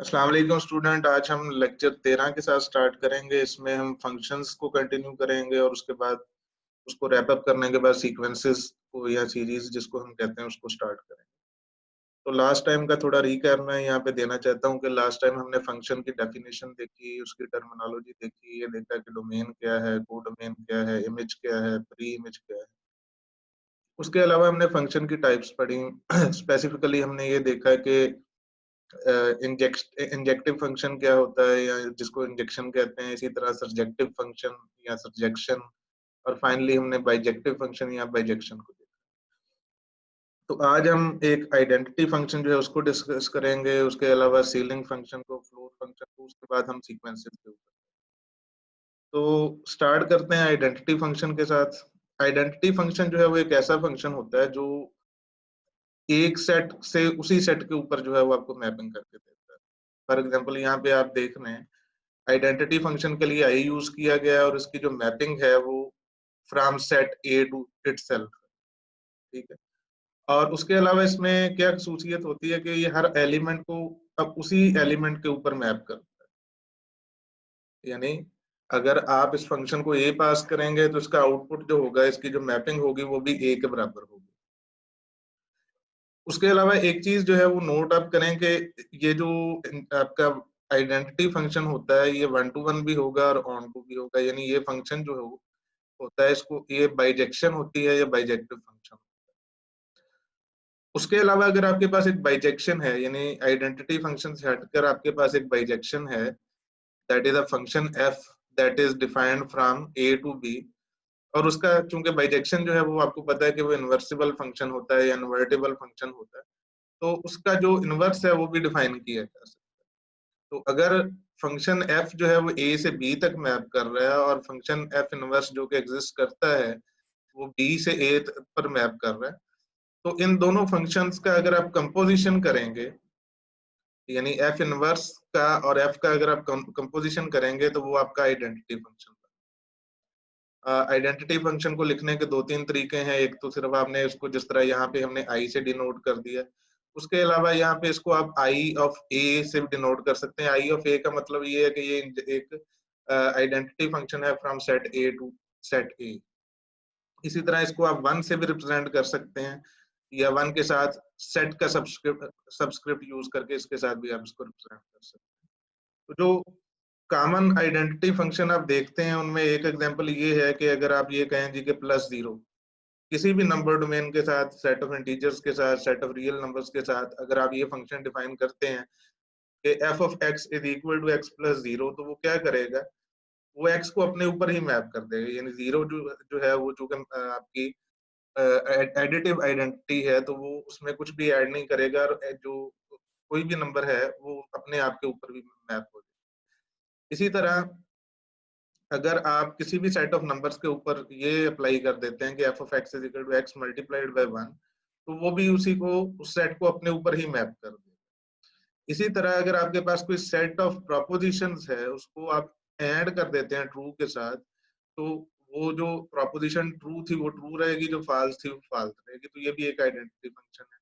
अस्सलाम वालेकुम स्टूडेंट। आज हम लेक्चर 13 के साथ स्टार्ट करेंगे। इसमें हम फंक्शंस को कंटिन्यू करेंगे और उसके बाद उसको रैप अप करने के बाद सीक्वेंसेस को या सीरीज जिसको हम कहते हैं उसको स्टार्ट करेंगे। तो लास्ट टाइम का थोड़ा रिकैप मैं यहाँ पे देना चाहता हूँ कि लास्ट टाइम हमने फंक्शन की डेफिनेशन देखी, उसकी टर्मिनोलॉजी देखी, ये देखा कि डोमेन क्या है, कोडोमेन क्या है, इमेज क्या है, प्री इमेज क्या है। उसके अलावा हमने फंक्शन की टाइप्स पढ़ी। स्पेसिफिकली हमने ये देखा कि इंजेक्टिव फंक्शन क्या होता है या जिसको इंजेक्शन कहते हैं, इसी तरह सर्जेक्टिव फंक्शन या सर्जेक्शन, और फाइनली हमने बाइजेक्टिव फंक्शन या बाइजेक्शन को देखा। तो आज हम एक आइडेंटिटी फंक्शन जो है उसको डिस्कस करेंगे, उसके अलावा सीलिंग फंक्शन को, फ्लोट फंक्शन को, उसके बाद हम सीक्वेंसेस के ऊपर। तो स्टार्ट करते हैं आइडेंटिटी फंक्शन के साथ। आइडेंटिटी फंक्शन जो है वो एक ऐसा फंक्शन होता है जो एक सेट से उसी सेट के ऊपर जो है वो आपको मैपिंग करके देता है। फॉर एग्जाम्पल यहाँ पे आप देख रहे हैं आइडेंटिटी फंक्शन के लिए आई यूज किया गया है और इसकी जो मैपिंग है वो from set A to itself, ठीक है। और उसके अलावा इसमें क्या खसूसियत होती है कि ये हर एलिमेंट को अब उसी एलिमेंट के ऊपर मैप करता है। यानी अगर आप इस फंक्शन को ए पास करेंगे तो इसका आउटपुट जो होगा, इसकी जो मैपिंग होगी वो भी ए के बराबर होगी। उसके अलावा एक चीज जो है वो नोट आप करें कि ये जो आपका आइडेंटिटी फंक्शन होता है ये 1 to 1 भी होगा और ऑन टू भी होगा। यानी ये फंक्शन जो है होता है, इसको ये बाइजेक्शन होती है या बाइजेक्टिव फंक्शन। उसके अलावा अगर आपके पास एक बाइजेक्शन है, यानी आइडेंटिटी फंक्शन से हटकर आपके पास एक बाइजेक्शन है, that is a function F that is defined from A to B, और उसका चूंकि बाइजेक्शन जो है वो आपको पता है कि वो इन्वर्सिबल फंक्शन होता है या इन्वर्टेबल फंक्शन होता है, तो उसका जो इनवर्स है वो भी डिफाइन किया जा सकता है। तो अगर फंक्शन एफ जो है वो ए से बी तक मैप कर रहा है और फंक्शन एफ इनवर्स जो कि एग्जिस्ट करता है वो बी से ए पर मैप कर रहा है, तो इन दोनों फंक्शंस का अगर आप कंपोजिशन करेंगे, यानी एफ इनवर्स का और एफ का अगर आप कंपोजिशन करेंगे तो वो आपका आइडेंटिटी फंक्शन। आइडेंटिटी फंक्शन को लिखने के दो तीन तरीके हैं। एक तो सिर्फ आपने इसको जिस तरह यहाँ पे हमने आई से डिनोट कर दिया, उसके अलावा यहाँ पे इसको आप आई ऑफ ए से भी डिनोट कर सकते हैं। आई ऑफ ए का मतलब ये है कि ये एक आइडेंटिटी फंक्शन है from set A to set A. इसी तरह इसको आप वन से भी रिप्रेजेंट कर सकते हैं या वन के साथ सेट का सबस्क्रिप्ट यूज करके इसके साथ भी आप इसको रिप्रेजेंट कर सकते हैं। तो जो कॉमन आइडेंटिटी फंक्शन आप देखते हैं उनमें एक एग्जांपल ये है कि अगर आप ये कहें जी के प्लस जीरो, किसी भी नंबर डोमेन के साथ, सेट ऑफ इंटीजर्स के साथ, सेट ऑफ रियल नंबर्स के साथ अगर आप ये फंक्शन डिफाइन करते हैं कि F of X is equal to X plus zero, तो वो क्या करेगा, वो एक्स को अपने ऊपर ही मैप कर देगा। यानी जीरो जो है वो जो आपकी एडिटिव आइडेंटिटी है तो वो उसमें कुछ भी ऐड नहीं करेगा और जो कोई भी नंबर है वो अपने आप के ऊपर भी मैप हो जाएगा। इसी तरह अगर आप किसी भी सेट ऑफ नंबर्स के ऊपर ये अप्लाई कर देते हैं कि F of X is equal to X multiplied by one, तो वो भी उसी को उस सेट को अपने ऊपर ही मैप कर देगा। इसी तरह अगर आपके पास कोई सेट ऑफ प्रोपोजिशंस है उसको आप ऐड कर देते हैं ट्रू के साथ, तो वो जो प्रोपोजिशन ट्रू थी वो ट्रू रहेगी, जो फाल्स थी वो फाल्स रहेगी। तो ये भी एक आइडेंटिटी फंक्शन है।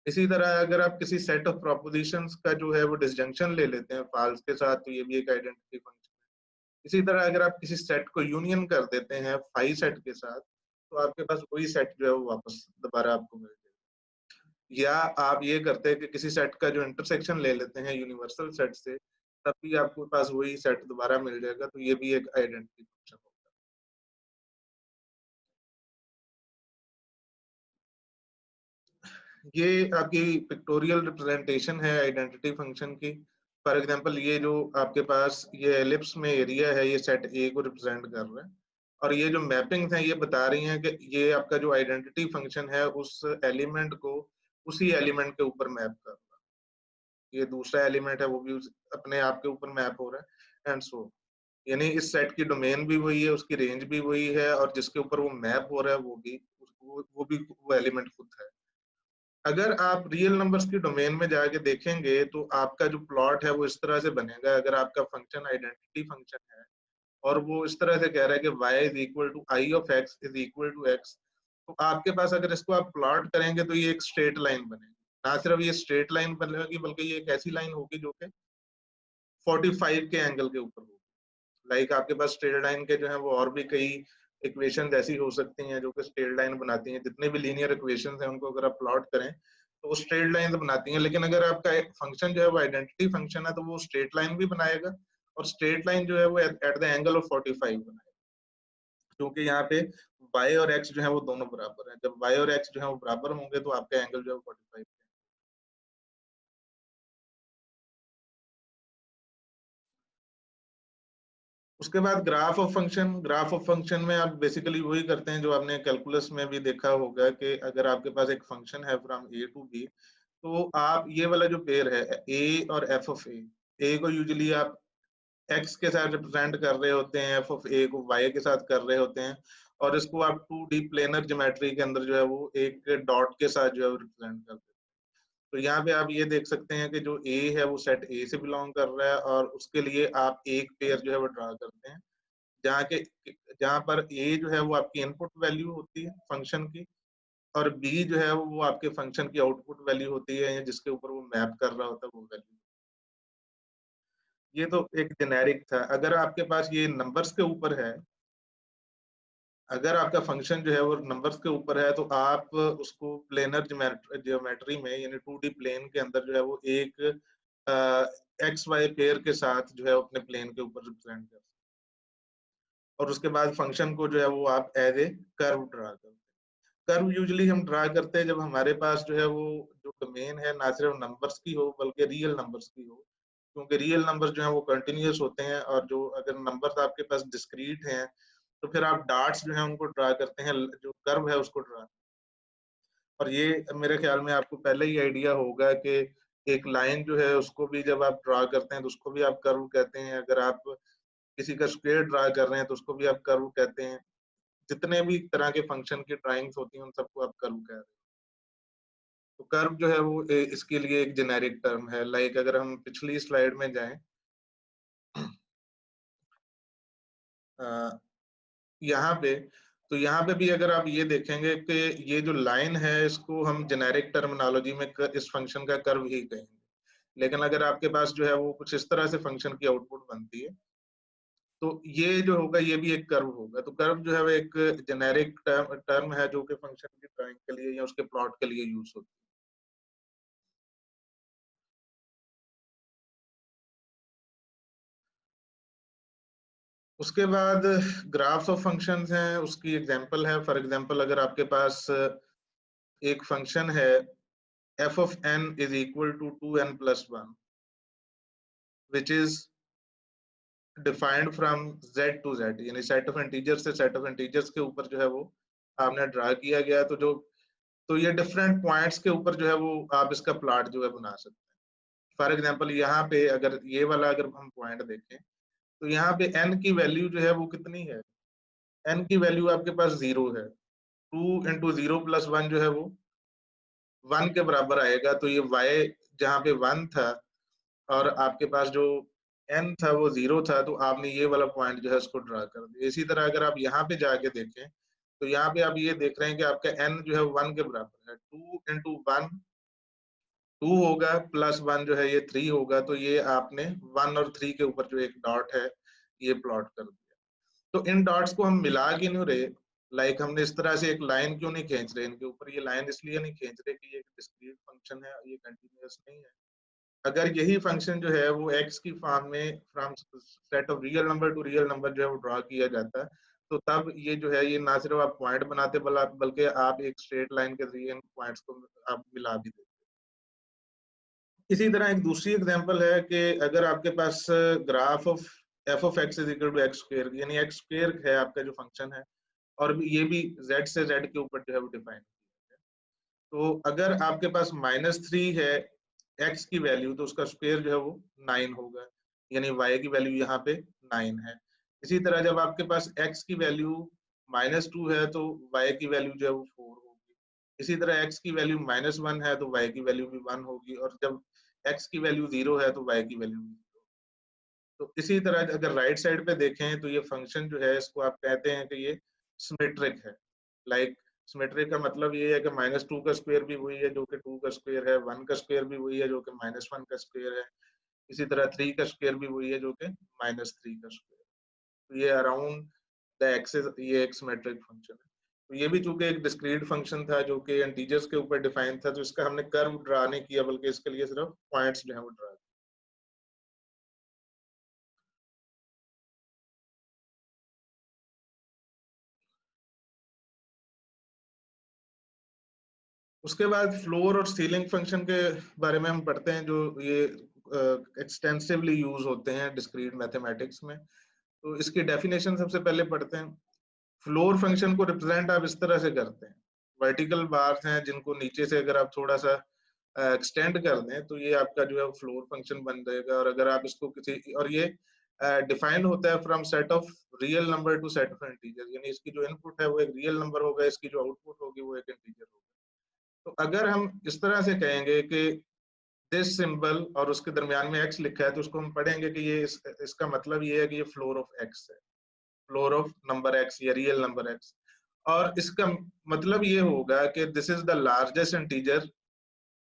इसी तरह अगर आप किसी सेट ऑफ प्रोपोजिशंस का जो है वो डिसजंक्शन ले लेते हैं फाल्स के साथ, तो ये भी एक आइडेंटिटी फंक्शन है। इसी तरह अगर आप किसी सेट को यूनियन कर देते हैं फाई सेट के साथ, तो आपके पास वही सेट जो है वो वापस दोबारा आपको मिल जाएगा। या आप ये करते हैं कि किसी सेट का जो इंटरसेक्शन ले लेते हैं यूनिवर्सल सेट से, तब भी आपके पास वही सेट दोबारा मिल जाएगा। तो ये भी एक आइडेंटिटी फंक्शन होगा। ये आपकी पिक्टोरियल रिप्रेजेंटेशन है आइडेंटिटी फंक्शन की। फॉर एग्जांपल ये जो आपके पास ये एलिप्स में एरिया है ये सेट ए को रिप्रेजेंट कर रहा है, और ये जो मैपिंग्स हैं ये बता रही हैं कि ये आपका जो आइडेंटिटी फंक्शन है उस एलिमेंट को उसी एलिमेंट के ऊपर मैप कर रहा है। ये दूसरा एलिमेंट है वो भी अपने आप के ऊपर मैप हो रहा है एंड सो, यानी इस सेट की डोमेन भी वही है, उसकी रेंज भी वही है, और जिसके ऊपर वो मैप हो रहा है वो भी वो एलिमेंट खुद है। अगर आप रियल नंबर्स की डोमेन में जाके देखेंगे तो आपका जो प्लॉट है वो इस तरह से बनेगा। अगर आपका फंक्शन आइडेंटिटी फंक्शन है और वो इस तरह से कह रहा है कि y is equal to I of X is equal to x, तो आपके पास अगर इसको आप प्लॉट करेंगे तो ये एक स्ट्रेट लाइन बनेगी। ना सिर्फ ये स्ट्रेट लाइन बनेगी बल्कि ये एक ऐसी लाइन होगी जो कि 45 के एंगल के ऊपर होगी। लाइक आपके पास स्ट्रेट लाइन के जो है वो और भी कई इक्वेशन ऐसी हो सकती हैं जो कि स्ट्रेट लाइन बनाती हैं। जितने भी लीनियर इक्वेशन हैं उनको अगर आप प्लॉट करें तो वो स्ट्रेट लाइन बनाती हैं। लेकिन अगर आपका एक फंक्शन जो है वो आइडेंटिटी फंक्शन है तो वो स्ट्रेट लाइन भी बनाएगा और स्ट्रेट लाइन जो है वो एट द एंगल ऑफ 45 बनाएगा, क्योंकि यहाँ पे y और x जो है वो दोनों बराबर हैं। जब y और x जो है वो बराबर होंगे तो आपका एंगल जो है 45। उसके बाद ग्राफ ऑफ फंक्शन में आप बेसिकली वही करते हैं जो आपने कैलकुलस में भी देखा होगा कि अगर आपके पास एक फंक्शन है फ्रॉम a टू b, तो आप ये वाला जो पेयर है a और f ऑफ a को यूजुअली आप x के साथ रिप्रेजेंट कर रहे होते हैं, f ऑफ a को y के साथ कर रहे होते हैं, और इसको आप 2D प्लेनर ज्योमेट्री के अंदर जो है वो एक डॉट के साथ जो है वो रिप्रेजेंट करते हैं। तो यहाँ पे आप ये देख सकते हैं कि जो a है वो सेट a से बिलोंग कर रहा है और उसके लिए आप एक पेयर जो है वो ड्रा करते हैं, जहाँ के जहाँ पर a जो है वो आपकी इनपुट वैल्यू होती है फंक्शन की, और b जो है वो आपके फंक्शन की आउटपुट वैल्यू होती है, जिसके ऊपर वो मैप कर रहा होता है वो वैल्यू। ये तो एक जेनेरिक था। अगर आपके पास ये नंबर्स के ऊपर है, अगर आपका फंक्शन जो है वो नंबर्स के ऊपर है, तो आप उसको प्लेनर ज्योमेट्री में यानी 2D प्लेन के अंदर जो है वो एक एक्स वाई पेयर के साथ जो है अपने प्लेन के ऊपर रिप्रेजेंट कर सकते हैं। और उसके बाद फंक्शन को जो है वो आप एज ए कर्व ड्रा करते हैं। कर्व यूजुअली हम ड्रा करते हैं जब हमारे पास जो है वो जो डोमेन है ना सिर्फ नंबर्स की हो बल्कि रियल नंबर्स की हो, क्योंकि रियल नंबर्स जो है वो कंटिन्यूअस होते हैं, और जो अगर नंबर्स आपके पास डिस्क्रीट हैं तो फिर आप डॉट्स जो है उनको ड्रा करते हैं, जो कर्व है उसको ड्रा। और ये मेरे ख्याल में आपको पहले ही आइडिया होगा कि एक लाइन जो है उसको भी जब आप ड्रा करते हैं तो उसको भी आप कर्व कहते हैं। अगर आप किसी का स्क्वायर ड्रा कर रहे हैं तो उसको भी आप कर्व कहते हैं। जितने भी तरह के फंक्शन की ड्राइंग्स होती हैं उन सबको आप कर्व कह रहे हैं। तो कर्व जो है वो इसके लिए एक जेनेरिक टर्म है। लाइक अगर हम पिछली स्लाइड में जाएं, यहाँ पे, तो यहाँ पे भी अगर आप ये देखेंगे कि ये जो लाइन है इसको हम जेनेरिक टर्मिनोलॉजी में इस फंक्शन का कर्व ही कहेंगे। लेकिन अगर आपके पास जो है वो कुछ इस तरह से फंक्शन की आउटपुट बनती है तो ये जो होगा ये भी एक कर्व होगा। तो कर्व जो है वो एक जेनेरिक टर्म है जो कि फंक्शन की ड्राइंग के लिए या उसके प्लॉट के लिए यूज होती है। उसके बाद ग्राफ्स ऑफ फंक्शंस हैं, उसकी एग्जांपल है। फॉर एग्जांपल अगर आपके पास एक फंक्शन है f of n is equal to 2n plus 1 which is defined from z to z, यानी सेट ऑफ इंटीजर से सेट ऑफ इंटीजर्स के ऊपर जो है वो आपने ड्रा किया गया। तो ये डिफरेंट पॉइंट्स के ऊपर जो है वो आप इसका प्लॉट जो है बना सकते हैं। फॉर एग्जांपल यहाँ पे अगर ये वाला अगर हम पॉइंट देखें तो यहाँ पे n की वैल्यू जो है वो कितनी है, n की वैल्यू आपके पास 0 है। 2 इंटू 0 प्लस 1 जो है वो 1 के बराबर आएगा। तो ये y जहाँ पे 1 था और आपके पास जो n था वो 0 था, तो आपने ये वाला पॉइंट जो है उसको ड्रा कर दिया। इसी तरह अगर आप यहाँ पे जाके देखें तो यहाँ पे आप ये देख रहे हैं कि आपका n जो है 1 के बराबर है। 2 इंटू 1 2 होगा, प्लस 1 जो है ये 3 होगा। तो ये आपने 1 और 3 के ऊपर जो एक डॉट है ये प्लॉट कर दिया। तो इन डॉट्स को हम मिला के नहीं रहे, लाइक हमने इस तरह से एक लाइन क्यों नहीं खींच रहे इनके ऊपर। ये लाइन इसलिए नहीं खींच रहे कि ये डिस्क्रीट फंक्शन है, ये कंटिन्यूअस नहीं है। अगर यही फंक्शन जो है वो x की फॉर्म में from set of real number two real number जो है वो ड्रॉ किया जाता है, तो तब ये जो है ये ना सिर्फ आप पॉइंट बनाते बल्कि आप एक स्ट्रेट लाइन के जरिए इन पॉइंट्स को आप मिला भी देते। इसी तरह एक दूसरी एग्जांपल है कि अगर आपके पास graph of f of x is equal to x square, यानी x स्क्वायर है आपका जो फंक्शन है, और ये भी z से z के ऊपर जो है वो डिफाइन किया है। तो अगर आपके पास -3 है x की वैल्यू, तो उसका स्क्वायर जो है वो 9 होगा, यानी y की वैल्यू यहाँ पे 9 है। इसी तरह जब आपके पास x की वैल्यू -2 है तो y की वैल्यू जो है वो 4 होगी। इसी तरह x की वैल्यू -1 है तो y की वैल्यू भी 1 होगी, और जब x की वैल्यू 0 है तो y की वैल्यू भी 0। तो इसी तरह अगर राइट साइड पे देखें तो ये फंक्शन जो है इसको आप कहते हैं कि ये सिमेट्रिक है। लाइक सिमेट्रिक का मतलब ये है कि -2 का स्क्वायर भी वही है जो कि 2 का स्क्वायर है, 1 का स्क्वायर भी वही है जो कि -1 का स्क्वायर है। इसी तरह 3 का स्क्वायर भी वही है जो कि -3 का स्क्वायर। तो ये अराउंड द एक्सेस ये एक्स मेट्रिक फंक्शन है। तो ये भी चूंकि एक डिस्क्रीट फंक्शन था जो कि इंटीजर्स के ऊपर डिफाइन था, तो इसका हमने कर्व ड्रा नहीं किया, बल्कि इसके लिए सिर्फ पॉइंट्स जो है वो ड्रा। उसके बाद फ्लोर और सीलिंग फंक्शन के बारे में हम पढ़ते हैं, जो ये एक्सटेंसिवली यूज होते हैं डिस्क्रीट मैथमेटिक्स में। तो इसकी डेफिनेशन सबसे पहले पढ़ते हैं। फ्लोर फंक्शन को रिप्रेजेंट आप इस तरह से करते हैं, वर्टिकल बार्स हैं जिनको नीचे से अगर आप थोड़ा सा एक्सटेंड कर दें तो ये आपका जो है फ्लोर फंक्शन बन जाएगा। और अगर आप इसको किसी, और ये डिफाइंड होता है from set of real number two set of integer, यानी इसकी जो इनपुट है वो एक रियल नंबर होगा, इसकी जो आउटपुट होगी वो एक इंटीजर होगा। तो अगर हम इस तरह से कहेंगे कि दिस सिंबल और उसके दरमियान में एक्स लिखा है, तो उसको हम पढ़ेंगे कि ये इसका मतलब ये है कि ये फ्लोर ऑफ एक्स है, फ्लोर ऑफ नंबर एक्स या रियल नंबर एक्स। और इसका मतलब ये होगा कि this is the largest integer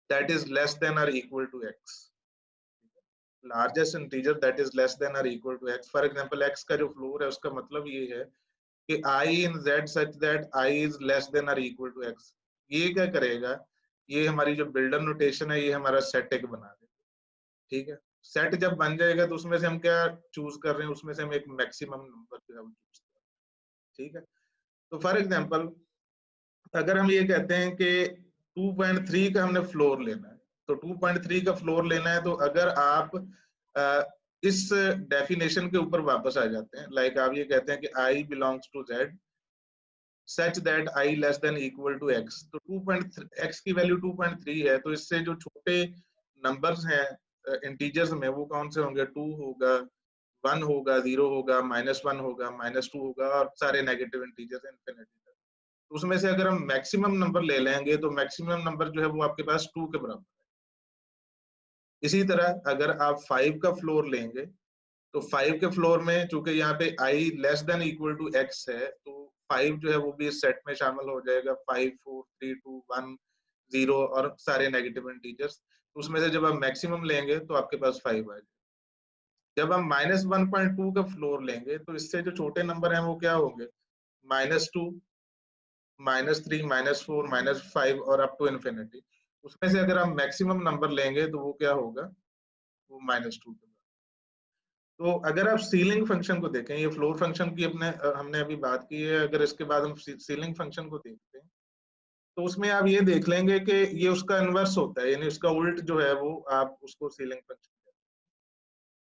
that is less than और equal to x. Largest integer that is less than और equal to x. For example x का जो फ्लोर है उसका मतलब ये है कि i in z such that I is less than और इक्वल टू एक्स। ये क्या करेगा, ये हमारी जो बिल्डर नोटेशन है ये हमारा सेट एक बना देगा। ठीक है, सेट जब बन जाएगा तो उसमें से हम क्या चूज कर रहे हैं, उसमें से हम एक मैक्सिमम नंबर जो है वो चूज कर रहे हैं। ठीक है, तो फॉर एग्जांपल अगर हम ये कहते हैं कि 2.3 का हमने फ्लोर लेना है, तो 2.3 का फ्लोर लेना है, तो अगर आप इस डेफिनेशन के ऊपर वापस आ जाते हैं, लाइक आप ये कहते हैं कि i belongs to z such that i less than equal to x, तो 2.3 एक्स की वैल्यू 2.3 है, तो इससे जो छोटे नंबर्स हैं इंटीजर्स में वो कौन से होंगे, 2 होगा, 1 होगा, 0 होगा, -1 होगा, -2 होगा, और सारे नेगेटिव इंटीजर्स इनफिनिटी तक। तो उसमें से अगर हम मैक्सिमम नंबर ले लेंगे तो मैक्सिमम नंबर जो है वो आपके पास 2 के बराबर है। इसी तरह अगर आप 5 का फ्लोर लेंगे तो 5 के फ्लोर में चूंकि यहाँ पे i less than equal to x है, तो 5 जो है वो भी इस सेट में शामिल हो जाएगा, 5 4 3 2 1 0 और सारे नेगेटिव इंटीजर्स। तो उसमें से जब आप मैक्सिमम लेंगे तो आपके पास 5 आ जाएगा। जब हम -1.2 का फ्लोर लेंगे तो इससे जो छोटे नंबर हैं वो क्या होंगे, -2 -3 -4 -5 और अप टू इन्फिनिटी। उसमें से अगर हम मैक्सिमम नंबर लेंगे तो वो क्या होगा, वो -2। तो अगर आप सीलिंग फंक्शन को देखें, ये फ्लोर फंक्शन की हमने अभी बात की है, अगर इसके बाद हम सीलिंग फंक्शन को देखते हैं तो उसमें आप ये देख लेंगे कि ये उसका इनवर्स होता है, यानी उसका उल्ट जो है वो आप उसको सीलिंग फंक्शन कहते हैं।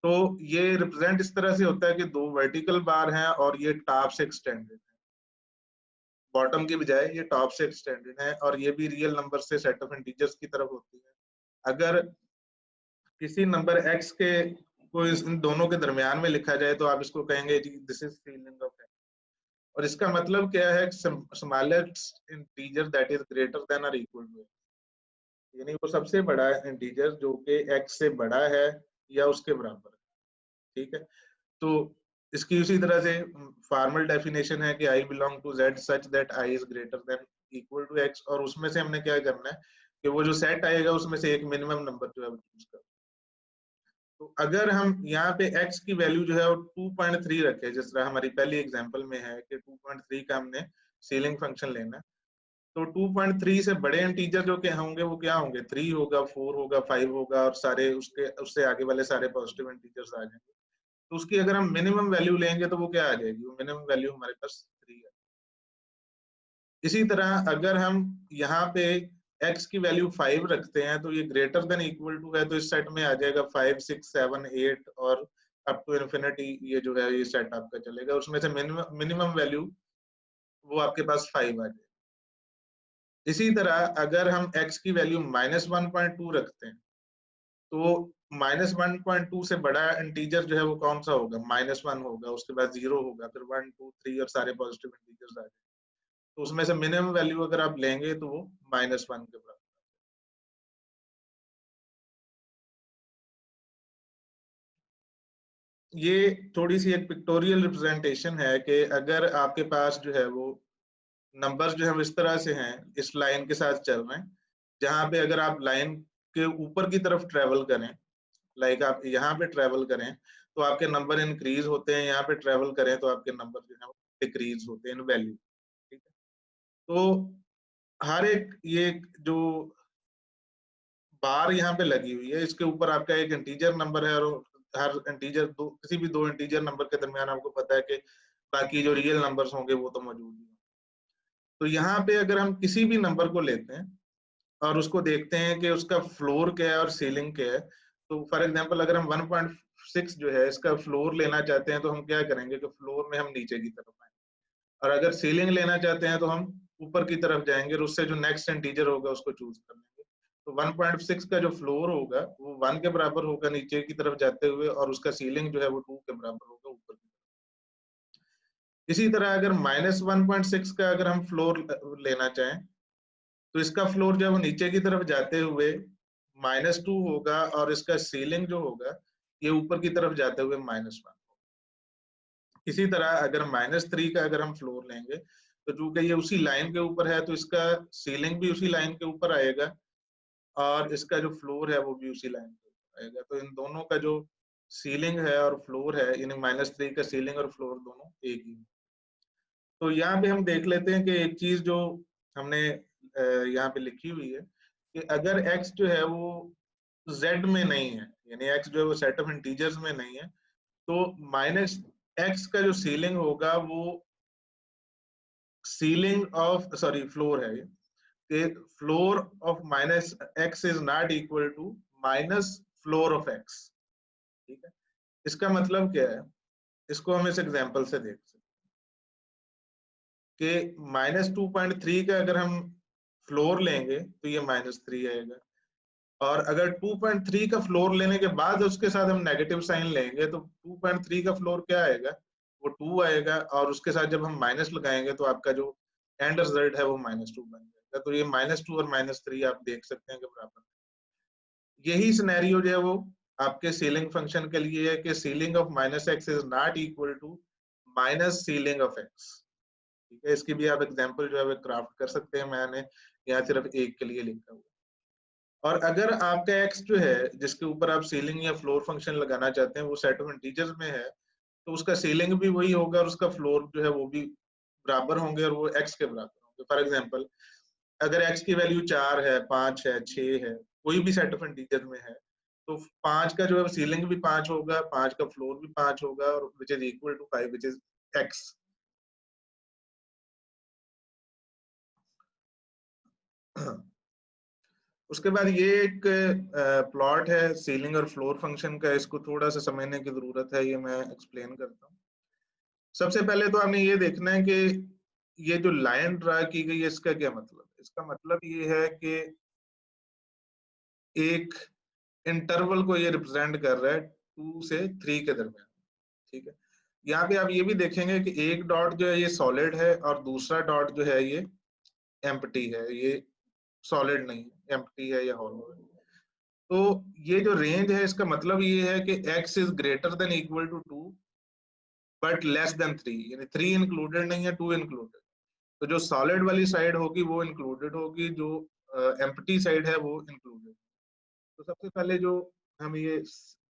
तो ये रिप्रेजेंट इस तरह से होता है कि दो वर्टिकल बार हैं और ये टॉप से एक्सटेंडेड है, बॉटम की बजाय ये टॉप से एक्सटेंडेड है, और ये भी रियल नंबर से सेट ऑफ इंटीजर्स की तरफ होती है। अगर किसी नंबर x के को इन दोनों के दरमियान में लिखा जाए तो आप इसको कहेंगे this is ceiling of x। और इसका मतलब क्या है, smallest integer that is greater then और इक्वल टू, यानी वो सबसे बड़ा इंटीजर जो कि x से बड़ा है या उसके बराबर है। ठीक है, तो इसकी उसी तरह से फॉर्मल डेफिनेशन है कि I belong to z such that I is greater than equal to x, और उसमें से हमने क्या करना है कि वो जो सेट आएगा उसमें से एक मिनिमम नंबर जो है वो चूज करना। तो अगर हम यहाँ पे x की वैल्यू जो है वो 2.3 रखे, जिस तरह हमारी पहली एग्जांपल में है कि 2.3 का हमने सीलिंग फंक्शन लेना है, तो 2.3 से बड़े इंटीजर जो के होंगे वो क्या होंगे, 3 होगा, 4 होगा, 5 होगा, और सारे उसके उससे आगे वाले सारे पॉजिटिव इंटीजर्स आ जाएंगे। तो उसकी अगर हम मिनिमम वैल्यू लेंगे तो वो क्या आ जाएगी, वो मिनिमम वैल्यू हमारे पास 3 है। इसी तरह अगर हम यहाँ पे x की वैल्यू 5 रखते हैं तो ये ग्रेटर देन इक्वल टू है, तो इस सेट में आ जाएगा 5 6 7 8 और अप टू इन्फिनिटी, ये जो है ये सेट आपका चलेगा। उसमें से मिनिमम वैल्यू वो आपके पास 5 आ जाएगी। इसी तरह अगर हम x की वैल्यू -1.2 रखते हैं तो -1.2 से बड़ा इंटीजर जो है वो कौन सा होगा, -1 होगा, उसके बाद 0 होगा, फिर 1 2 3 और सारे पॉजिटिव इंटीजर्स आ जाएंगे। तो उसमें से मिनिमम वैल्यू अगर आप लेंगे तो वो -1 के बराबर। ये थोड़ी सी एक पिक्टोरियल रिप्रेजेंटेशन है कि अगर आपके पास जो है वो नंबर्स जो है इस तरह से हैं, इस लाइन के साथ चल रहे हैं, जहां पे अगर आप लाइन के ऊपर की तरफ ट्रेवल करें लाइक आप यहाँ पे ट्रेवल करें तो आपके नंबर इंक्रीज होते हैं, यहाँ पे ट्रेवल करें तो आपके नंबर जो है डिक्रीज होते हैं इन वैल्यू। ठीक है, तो हर एक ये जो बार यहाँ पे लगी हुई है इसके ऊपर आपका एक इंटीजर नंबर है, और हर इंटीजर किसी भी दो इंटीजर नंबर के दरमियान आपको पता है कि बाकी जो रियल नंबर्स होंगे वो तो मौजूद ही। तो यहाँ पे अगर हम किसी भी नंबर को लेते हैं और उसको देखते हैं कि उसका फ्लोर क्या है और सीलिंग क्या है, तो फॉर एग्जांपल अगर हम 1.6 जो है इसका फ्लोर लेना चाहते हैं तो हम क्या करेंगे कि फ्लोर में हम नीचे की तरफ आएंगे, और अगर सीलिंग लेना चाहते हैं तो हम ऊपर की तरफ जाएंगे और उससे जो नेक्स्ट इंटीजर होगा उसको चूज कर लेंगे। तो 1.6 का जो फ्लोर होगा वो 1 के बराबर होगा नीचे की तरफ जाते हुए, और उसका सीलिंग जो है वो 2 के बराबर होगा ऊपर की तरफ। इसी तरह अगर -1.6 का अगर हम फ्लोर लेना चाहें तो इसका फ्लोर जो है वो नीचे की तरफ जाते हुए -2 होगा, और इसका सीलिंग जो होगा ये ऊपर की तरफ जाते हुए -1। इसी तरह अगर -3 का अगर हम फ्लोर लेंगे तो चूंकि ये उसी लाइन के ऊपर है तो इसका सीलिंग भी उसी लाइन के ऊपर आएगा, और इसका जो फ्लोर है वो भी उसी लाइन के ऊपर आएगा। तो इन दोनों का जो सीलिंग है और फ्लोर है, यानी -3 का सीलिंग और फ्लोर दोनों एक ही। तो यहाँ पे हम देख लेते हैं कि एक चीज जो हमने यहाँ पे लिखी हुई है कि अगर x जो है वो z में नहीं है, यानी x जो है वो सेट ऑफ इंटीजर्स में नहीं है, तो -x का जो सीलिंग होगा वो सीलिंग ऑफ सॉरी फ्लोर है कि floor of -x is not equal to minus floor of x। ठीक है, इसका मतलब क्या है, इसको हम इस एग्जांपल से देख सकते हैं कि -2.3 का अगर हम फ्लोर लेंगे तो ये -3 आएगा, और अगर 2.3 का फ्लोर लेने के बाद उसके साथ हम नेगेटिव साइन लेंगे तो 2.3 का फ्लोर क्या आएगा, वो 2 आएगा, और उसके साथ जब हम माइनस लगाएंगे तो आपका जो एंड रिजल्ट है वो -2 बन जाएगा। तो ये -2 और -3 आप देख सकते हैं कि बराबर। यही सिनेरियो जो है वो आपके सीलिंग फंक्शन के लिए है कि ceiling of -x is not equal to minus ceiling of x। ठीक है, इसकी भी आप एग्जांपल जो है वो क्राफ्ट कर सकते हैं, मैंने यहाँ सिर्फ एक के लिए लिखा हुआ। और अगर आपका x जो है जिसके ऊपर आप सीलिंग या फ्लोर फंक्शन लगाना चाहते हैं वो सेट ऑफ इंटीजर्स में है, तो उसका सीलिंग भी वही होगा और उसका फ्लोर जो है वो भी बराबर होंगे, और वो x के बराबर होंगे। फॉर एग्जांपल अगर x की वैल्यू 4 है, 5 है, 6 है, कोई भी सेट ऑफ इंटीजर में है, तो 5 का जो है सीलिंग भी 5 होगा, 5 का फ्लोर भी 5 होगा, और which is equal to 5 which is x। उसके बाद ये एक प्लॉट है सीलिंग और फ्लोर फंक्शन का, इसको थोड़ा सा समझने की जरूरत है, ये मैं एक्सप्लेन करता हूँ। सबसे पहले तो आपने ये देखना है कि ये जो लाइन ड्रा की गई है इसका क्या मतलब है। इसका मतलब ये है कि एक इंटरवल को ये रिप्रेजेंट कर रहा है 2 से 3 के दरमियान। ठीक है, यहाँ पे आप ये भी देखेंगे कि एक डॉट जो है ये सॉलिड है और दूसरा डॉट जो है ये एम्प्टी है, ये सॉलिड नहीं है, एम्प्टी है या हॉलो है। तो ये जो रेंज है इसका मतलब ये है कि x is greater than equal to 2 but less than 3, यानी 3 इंक्लूडेड नहीं है, 2 इंक्लूडेड। तो जो सॉलिड वाली साइड होगी वो इंक्लूडेड होगी, जो एम्प्टी साइड है वो इंक्लूडेड। तो सबसे पहले जो हम ये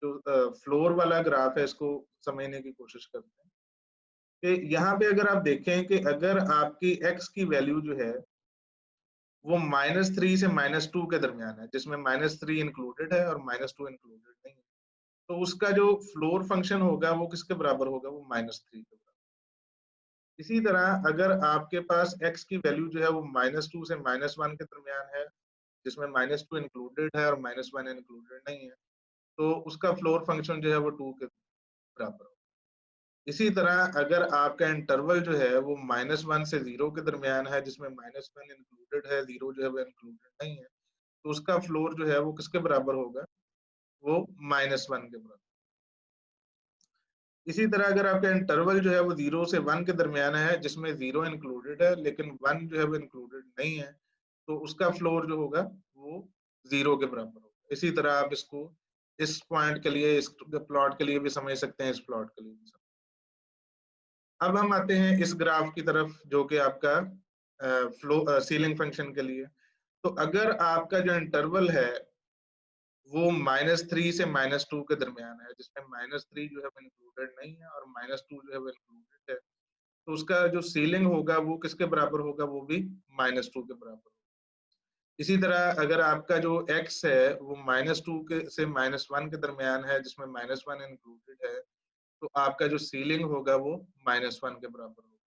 जो फ्लोर वाला ग्राफ है इसको समझने की कोशिश करते हैं कि यहाँ पे अगर आप देखें कि अगर आपकी x की वैल्यू जो है वो -3 से -2 के दरमियान है, जिसमें -3 इंक्लूडेड है और -2 इंक्लूडेड नहीं है, तो उसका जो फ्लोर फंक्शन होगा वो किसके बराबर होगा, वो -3 के बराबर। इसी तरह अगर आपके पास x की वैल्यू जो है वो -2 से -1 के दरमियान है, जिसमें -2 इंक्लूडेड है और -1 इंक्लूडेड नहीं है, तो उसका फ्लोर फंक्शन जो है वो 2 के बराबर होगा। इसी तरह अगर आपका इंटरवल जो है वो -1 से 0 के दरमियान है, जिसमें -1 इंक्लूडेड है, 0 जो है वो इंक्लूडेड नहीं है, तो उसका फ्लोर जो है वो किसके बराबर होगा, वो -1 के बराबर। इसी तरह अगर आपका इंटरवल जो है वो 0 से 1 के दरमियान है, जिसमें 0 इंक्लूडेड है लेकिन 1 जो है वो इंक्लूडेड नहीं है, तो उसका फ्लोर जो होगा वो 0 के बराबर होगा। इसी तरह आप इसको इस पॉइंट के लिए, इस प्लॉट के लिए भी समझ सकते हैं, इस प्लॉट के लिए भी समझ। अब हम आते हैं इस ग्राफ की तरफ जो कि आपका फ्लो सीलिंग फंक्शन के लिए। तो अगर आपका जो इंटरवल है वो -3 से -2 के दरमियान है, जिसमें -3 जो है वो इंक्लूडेड नहीं है और -2 जो है वो इंक्लूडेड है। तो उसका जो सीलिंग होगा वो किसके बराबर होगा, वो भी -2 के बराबर। इसी तरह अगर आपका जो x है वो -2 के से -1 के दरमियान है, जिसमें -1 इंक्लूडेड है, तो आपका जो सीलिंग होगा वो -1 के बराबर होगा।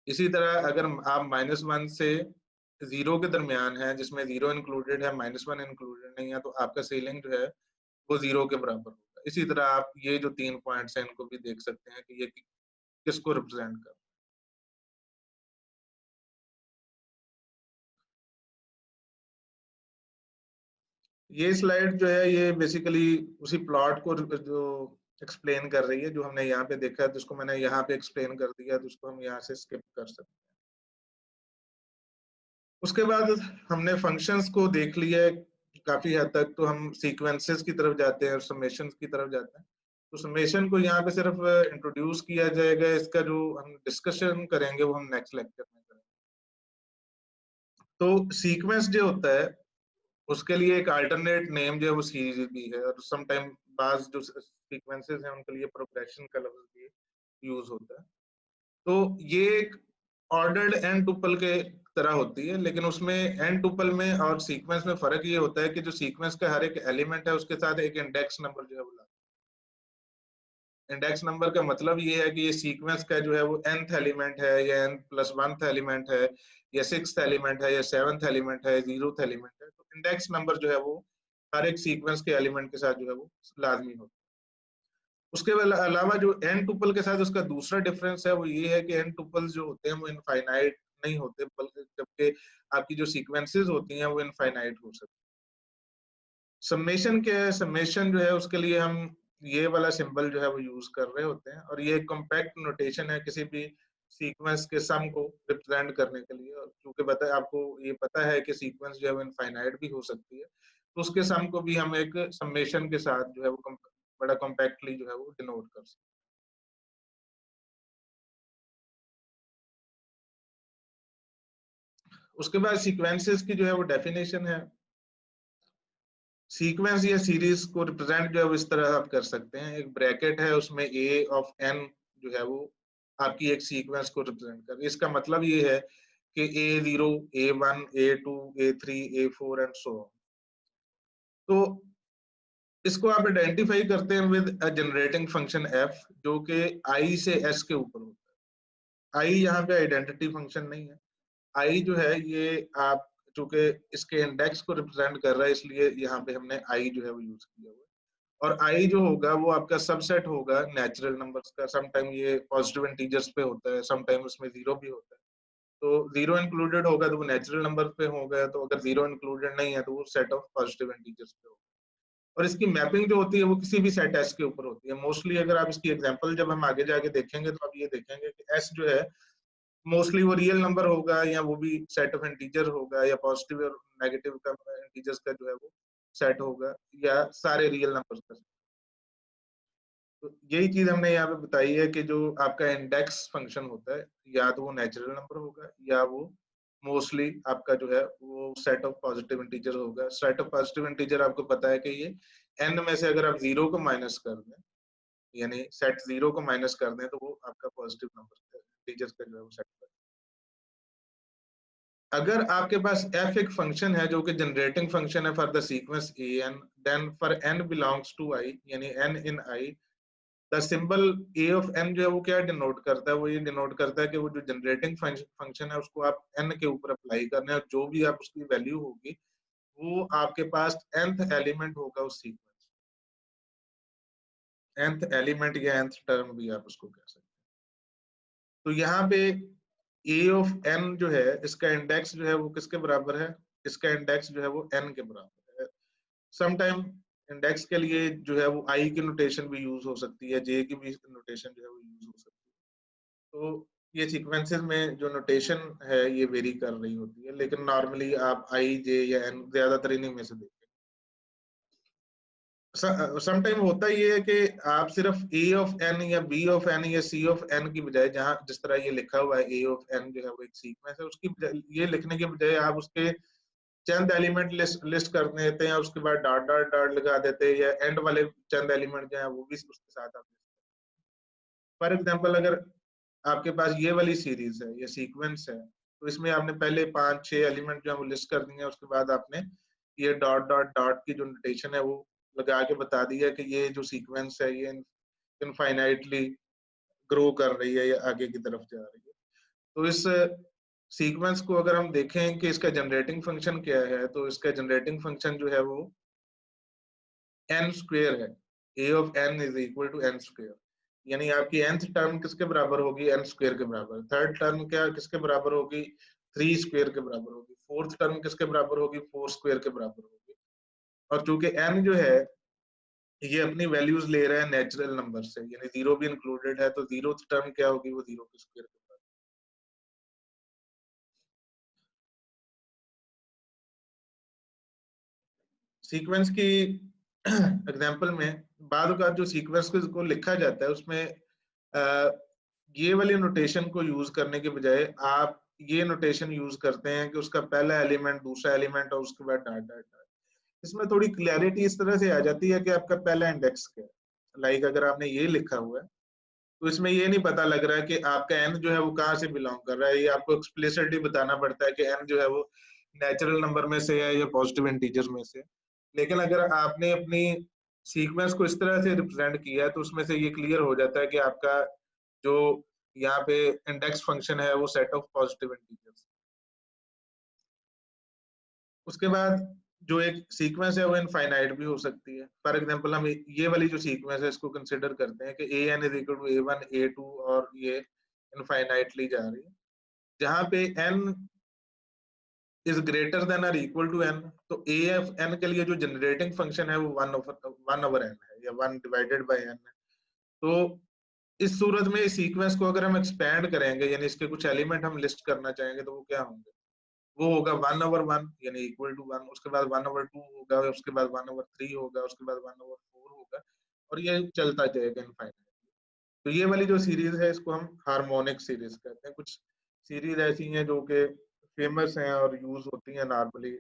इसी तरह अगर आप -1 से 0 के दरमियान है, जिसमें 0 इंक्लूडेड है, -1 इंक्लूडेड नहीं है, तो आपका सीलिंग जो है वो 0 के बराबर होगा। इसी तरह आप ये जो 3 पॉइंट्स हैं इनको भी देख सकते हैं कि ये किसको रिप्रेजेंट कर। ये स्लाइड जो है ये बेसिकली उसी प्लॉट को जो एक्सप्लेन कर रही है, जो हमने यहाँ पे देखा है, जिसको मैंने यहाँ पे एक्सप्लेन कर दिया, तो उसको हम यहाँ से स्किप कर सकते हैं। उसके बाद हमने फंक्शंस को देख लिया है काफी हद तक, तो हम सीक्वेंसेस की तरफ जाते हैं और समेशन की तरफ जाते हैं। तो समेशन को यहाँ पे सिर्फ इंट्रोड्यूस किया जाएगा, इसका जो हम डिस्कशन करेंगे वो हम नेक्स्ट लेक्चर में करेंगे। तो सीक्वेंस जो होता है उसके लिए एक अल्टरनेट नेम जो है वो सीरीज भी है, और सम टाइम बाज जो सीक्वेंसेस हैं उनके लिए प्रोग्रेशन का लफ्ज भी यूज होता है। तो ये एक ऑर्डर्ड एन टुपल के तरह होती है, लेकिन उसमें एन टुपल में और सीक्वेंस में फर्क ये होता है कि जो सीक्वेंस का हर एक एलिमेंट है उसके साथ एक इंडेक्स नंबर जो है वो। इंडेक्स नंबर का मतलब ये है कि ये सीक्वेंस का जो है वो nth एलिमेंट है या n+1th एलिमेंट है या 6th एलिमेंट है या 7th एलिमेंट है, 0th एलिमेंट है। तो इंडेक्स नंबर जो है वो हर एक सीक्वेंस के एलिमेंट के साथ जो है वो लाजमी होता है। उसके अलावा जो n टुपल के साथ उसका दूसरा डिफरेंस है वो ये है कि n टुपल्स जो होते हैं वो इनफाइनाइट नहीं होते, बल्कि जबकि आपकी जो सीक्वेंसेस होती हैं वो इनफाइनाइट हो सकती है। समेशन क्या है, समेशन जो है उसके लिए हम ये वाला सिंबल जो है वो यूज कर रहे होते हैं, और ये कॉम्पैक्ट नोटेशन है किसी भी सीक्वेंस के सम को रिप्रेजेंट करने के लिए। और क्योंकि पता आपको ये पता है कि सीक्वेंस जो है वो इनफाइनाइट भी हो सकती है, तो उसके सम को भी हम एक समेशन के साथ जो है वो बड़ा कॉम्पैक्टली जो है वो डिनोट कर सकते हैं। उसके बाद सीक्वेंसेस की जो है वो डेफिनेशन है। सीक्वेंस या सीरीज को रिप्रेजेंट जो है वो इस तरह आप कर सकते हैं, एक ब्रैकेट है उसमें a ऑफ n जो है वो आपकी एक सीक्वेंस को रिप्रेजेंट कर, इसका मतलब ये है कि a0 a1 a2 a3 a4 and so on. तो इसको आप आइडेंटिफाई करते हैं with a generating function f, जो कि i से s के ऊपर होता है। i यहाँ पे आइडेंटिटी फंक्शन नहीं है, i जो है ये आप चूंकि इसके इंडेक्स को रिप्रेजेंट कर रहा है, इसलिए यहाँ पे हमने i जो है वो यूज किया हुआ है। और i जो होगा वो आपका सबसेट होगा नेचुरल नंबर्स का। सम टाइम ये पॉजिटिव इंटीजर्स पे होता है, सम टाइम उसमें जीरो भी होता है। तो जीरो इंक्लूडेड होगा तो वो नेचुरल नंबर पे होगा, तो अगर जीरो इंक्लूडेड नहीं है तो वो सेट ऑफ पॉजिटिव इंटीजर्स पे होगा। और इसकी मैपिंग जो होती है वो किसी भी सेट एस के ऊपर होती है मोस्टली। अगर आप इसकी एग्जांपल जब हम आगे जाके देखेंगे तो आप ये देखेंगे कि एस जो है मोस्टली वो रियल नंबर होगा, या वो भी सेट ऑफ इंटीजर होगा, या पॉजिटिव और नेगेटिव का इंटीजर्स का जो है वो सेट होगा, या सारे रियल नंबर्स का। तो यही चीज हमने यहाँ पे बताई है कि जो आपका इंडेक्स फंक्शन होता है, या तो वो नेचुरल नंबर होगा या वो मोस्टली आपका जो है वो सेट ऑफ पॉजिटिव इंटीजर होगा। सेट ऑफ पॉजिटिव इंटीजर आपको पता है कि ये n में से अगर आप जीरो को माइनस कर दें, यानी सेट जीरो को माइनस कर दें, तो वो आपका पॉजिटिव नंबर इंटीजर का जो है वो सेट कर। अगर आपके पास f एक फंक्शन है जो कि जनरेटिंग फंक्शन है for the sequence an, then for n belongs to i, यानी n in i, the symbol a of n जो है वो क्या डिनोट करता है, वो ये डिनोट करता है कि वो जो जनरेटिंग फंक्शन है उसको आप n के ऊपर अप्लाई करना है, और जो भी आप उसकी वैल्यू होगी वो आपके पास nth एलिमेंट होगा उस सीक्वेंस। nth एलिमेंट या nth टर्म भी आप उसको कह सकते हैं। तो यहाँ पे a ऑफ n जो है इसका इंडेक्स जो है वो किसके बराबर है, इसका इंडेक्स जो है वो n के बराबर है। सम टाइम इंडेक्स के लिए जो है वो i की नोटेशन भी यूज हो सकती है, j की भी नोटेशन जो है वो यूज हो सकती है। तो ये सीक्वेंसेस में जो नोटेशन है ये वेरी कर रही होती है, लेकिन नॉर्मली आप i j या n ज्यादातर इन्हीं में से देखें। सम टाइम होता ये है कि आप सिर्फ a ऑफ n या b ऑफ n या c ऑफ n की बजाय, जहां जिस तरह ये लिखा हुआ है a ऑफ n जो है वो एक सीक्वेंस है, उसकी ये लिखने के बजाय आप उसके चंद एलिमेंट लिस्ट कर देते हैं, उसके बाद डॉट डॉट डॉट लगा देते हैं, या एंड वाले चंद एलिमेंट जो है वो भी उसके साथ आप। फॉर एग्जाम्पल अगर आपके पास ये वाली सीरीज है, ये सीक्वेंस है, तो इसमें आपने पहले 5-6 एलिमेंट जो है वो लिस्ट कर दिए, उसके बाद आपने ये डॉट डॉट डॉट की जो नोटेशन है वो लगा के बता दिया कि ये जो सीक्वेंस है ये इनफाइनाइटली ग्रो कर रही है या आगे की तरफ जा रही है। तो इस सीक्वेंस को अगर हम देखें कि इसका जनरेटिंग फंक्शन क्या है, तो इसका जनरेटिंग फंक्शन जो है वो n स्क्वेयर है। a of n is equal to n square, यानी आपकी nth टर्म किसके बराबर होगी, n स्क्वेयर के बराबर। थर्ड टर्म क्या किसके बराबर होगी, 3 स्क्वेयर के बराबर होगी। फोर्थ टर्म किसके बराबर होगी, 4 स्क्वेयर के बराबर होगी। और चूंकि n जो है ये अपनी वैल्यूज ले रहा है नेचुरल नंबर से, यानी 0 भी इंक्लूडेड है, तो 0th टर्म क्या होगी, वो 0 के स्क्वेयर के बराबर। सीक्वेंस की एग्जांपल में बाद का जो सीक्वेंस को लिखा जाता है उसमें ये वाली नोटेशन को यूज करने के बजाय आप ये नोटेशन यूज करते हैं कि उसका पहला एलिमेंट, दूसरा एलिमेंट और उसके बाद डॉट डॉट डॉट। इसमें थोड़ी क्लैरिटी इस तरह से आ जाती है कि आपका पहला इंडेक्स क्या है। लाइक अगर आपने ये लिखा हुआ है तो इसमें ये नहीं पता लग रहा है कि आपका एन जो है वो कहाँ से बिलोंग कर रहा है, ये आपको एक्सप्लिसिटली बताना पड़ता है कि एन जो है वो नेचुरल नंबर में से है या पॉजिटिव इंटीजर में से। लेकिन अगर आपने अपनी सीक्वेंस को इस तरह से रिप्रेजेंट किया है तो उसमें से ये क्लियर हो जाता है कि आपका जो यहाँ पे इंडेक्स फंक्शन है वो सेट ऑफ पॉजिटिव इंटीजर्स। उसके बाद जो एक सीक्वेंस है वो इनफाइनाइट भी हो सकती है। फॉर एग्जांपल हम ये वाली जो सीक्वेंस है इसको कंसिडर करते हैं कि a n is equal to A1 A2 और ये इनफाइनाइटली जा रही है, जहां पे n इज ग्रेटर देन और इक्वल टू n। तो a ऑफ n के लिए जो जनरेटिंग फंक्शन है वो 1/n है या 1 डिवाइडेड बाय n है। तो इस सूरत में इस सीक्वेंस को अगर हम एक्सपैंड करेंगे, यानी इसके कुछ एलिमेंट हम लिस्ट करना चाहेंगे, तो वो क्या होंगे, वो होगा 1/1 यानी इक्वल टू 1, उसके बाद 1/2 होगा, उसके बाद 1/3 होगा, उसके बाद 1/4 होगा, और ये चलता जाएगा इनफाइनाइट। तो ये वाली जो सीरीज है इसको हम हार्मोनिक सीरीज कहते हैं। कुछ सीरीज ऐसी हैं जो कि फेमस हैं और यूज होती हैं नॉर्मली,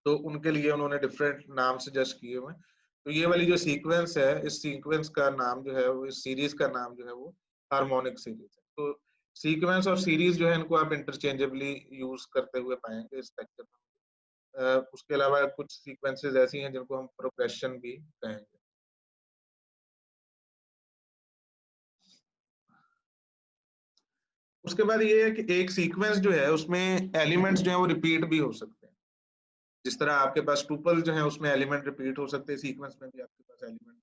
तो उनके लिए उन्होंने डिफरेंट नाम सजेस्ट किए हुए हैं। तो ये वाली जो सीक्वेंस है, इस सीक्वेंस का नाम जो है वो, इस सीरीज का नाम जो है वो हार्मोनिक सीरीज है। तो सीक्वेंस और सीरीज जो है इनको आप इंटरचेंजेबली यूज करते हुए पाएंगे इस लेक्चर में। उसके अलावा कुछ सीक्वेंसेस ऐसी हैं जिनको हम प्रोग्रेशन भी कहेंगे। उसके बाद ये है कि एक सीक्वेंस जो है उसमें एलिमेंट्स जो है वो रिपीट भी हो सकते हैं। जिस तरह आपके पास टुपल जो है उसमें एलिमेंट रिपीट हो सकते हैं, सीक्वेंस में भी आपके पास एलिमेंट।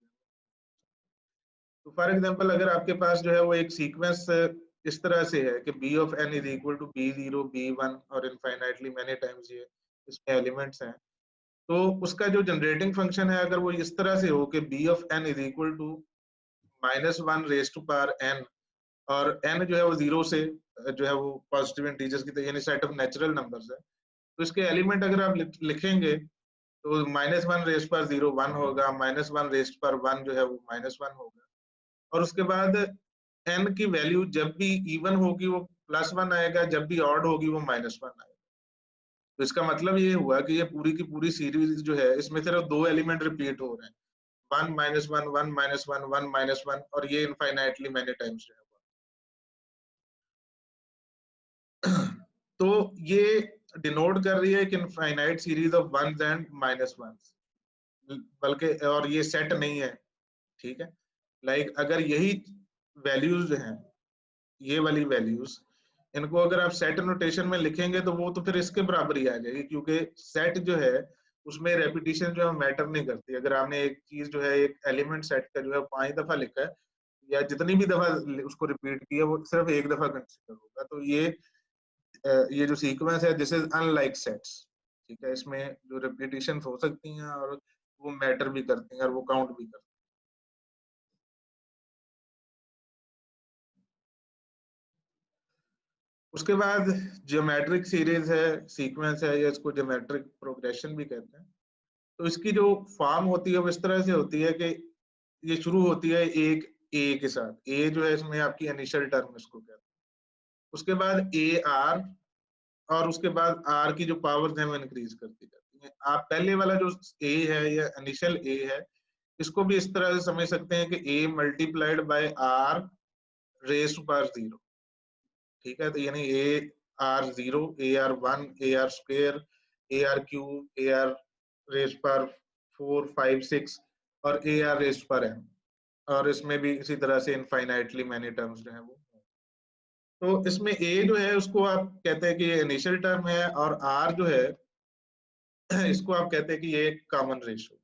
तो फॉर एग्जांपल अगर आपके पास जो है वो एक सीक्वेंस इस तरह से है कि b of n is equal to b0 b1 और इनफाइनाइटली मैनी टाइम्स ये इसमें एलिमेंट्स हैं, तो उसका जो जनरेटिंग फंक्शन है अगर वो इस तरह से हो कि b of n is equal to -1 raise to power n, और n जो है वो 0 से जो है वो पॉजिटिव इंटीजर्स की यानी सेट ऑफ नेचुरल नंबर्स है, तो इसके एलिमेंट अगर आप लिखेंगे तो -1 रेज पर 0 1 होगा, -1 रेज पर 1 जो है वो -1 होगा, और उसके बाद n की वैल्यू जब भी इवन होगी वो +1 आएगा, जब भी ऑड होगी वो -1 आएगा। तो इसका मतलब ये हुआ कि ये पूरी की पूरी सीरीज जो है इसमें सिर्फ 2 एलिमेंट रिपीट हो रहे हैं, 1 -1 1 -1 1 -1, और ये इनफाइनाइटली मैनी टाइम्स जो है। तो ये डिनोट कर रही है कि infinite series of ones and minus ones, बल्कि और ये सेट नहीं है, ठीक है। लाइक अगर यही वैल्यूज हैं, ये वाली वैल्यूज, इनको अगर आप सेट नोटेशन में लिखेंगे तो वो तो फिर इसके बराबर ही आ जाएगी, क्योंकि सेट जो है उसमें रेपिटेशन जो है मैटर नहीं करती। अगर आपने एक चीज जो है एक एलिमेंट सेट का जो है 5 दफा लिखा है या जितनी भी दफा उसको रिपीट किया वो सिर्फ एक दफा कंसिडर होगा। तो ये जो सीक्वेंस है दिस इज अनलाइक सेट्स, ठीक है। इसमें जो रिपीटिशन हो सकती हैं और वो मैटर भी करती हैं और वो काउंट भी करती हैं। उसके बाद ज्योमेट्रिक सीरीज है, सीक्वेंस है, या इसको ज्योमेट्रिक प्रोग्रेशन भी कहते हैं। तो इसकी जो फॉर्म होती है वो इस तरह से होती है कि ये शुरू होती है एक ए के साथ, ए जो है इसमें आपकी इनिशियल टर्म इसको कहते हैं। उसके बाद ए आर और उसके बाद आर की जो पावर्स हैं वो इंक्रीज करती जाती है। आप पहले वाला जो ए है या इनिशियल ए है, इसको भी इस तरह से समझ सकते हैं कि a multiplied by r raise to power 0। ठीक है, तो यानी a r 0, a r 1, a r square, a r cube, a r raise पर 4, 5, 6 और ए आर रेज पर एन। और इसमें भी इसी तरह से इनफाइनाइटली मैनी टर्म्स जो है वो। तो इसमें ए जो है उसको आप कहते हैं कि ये इनिशियल टर्म है, और आर जो है इसको आप कहते हैं कि ये एक कॉमन रेशियो है।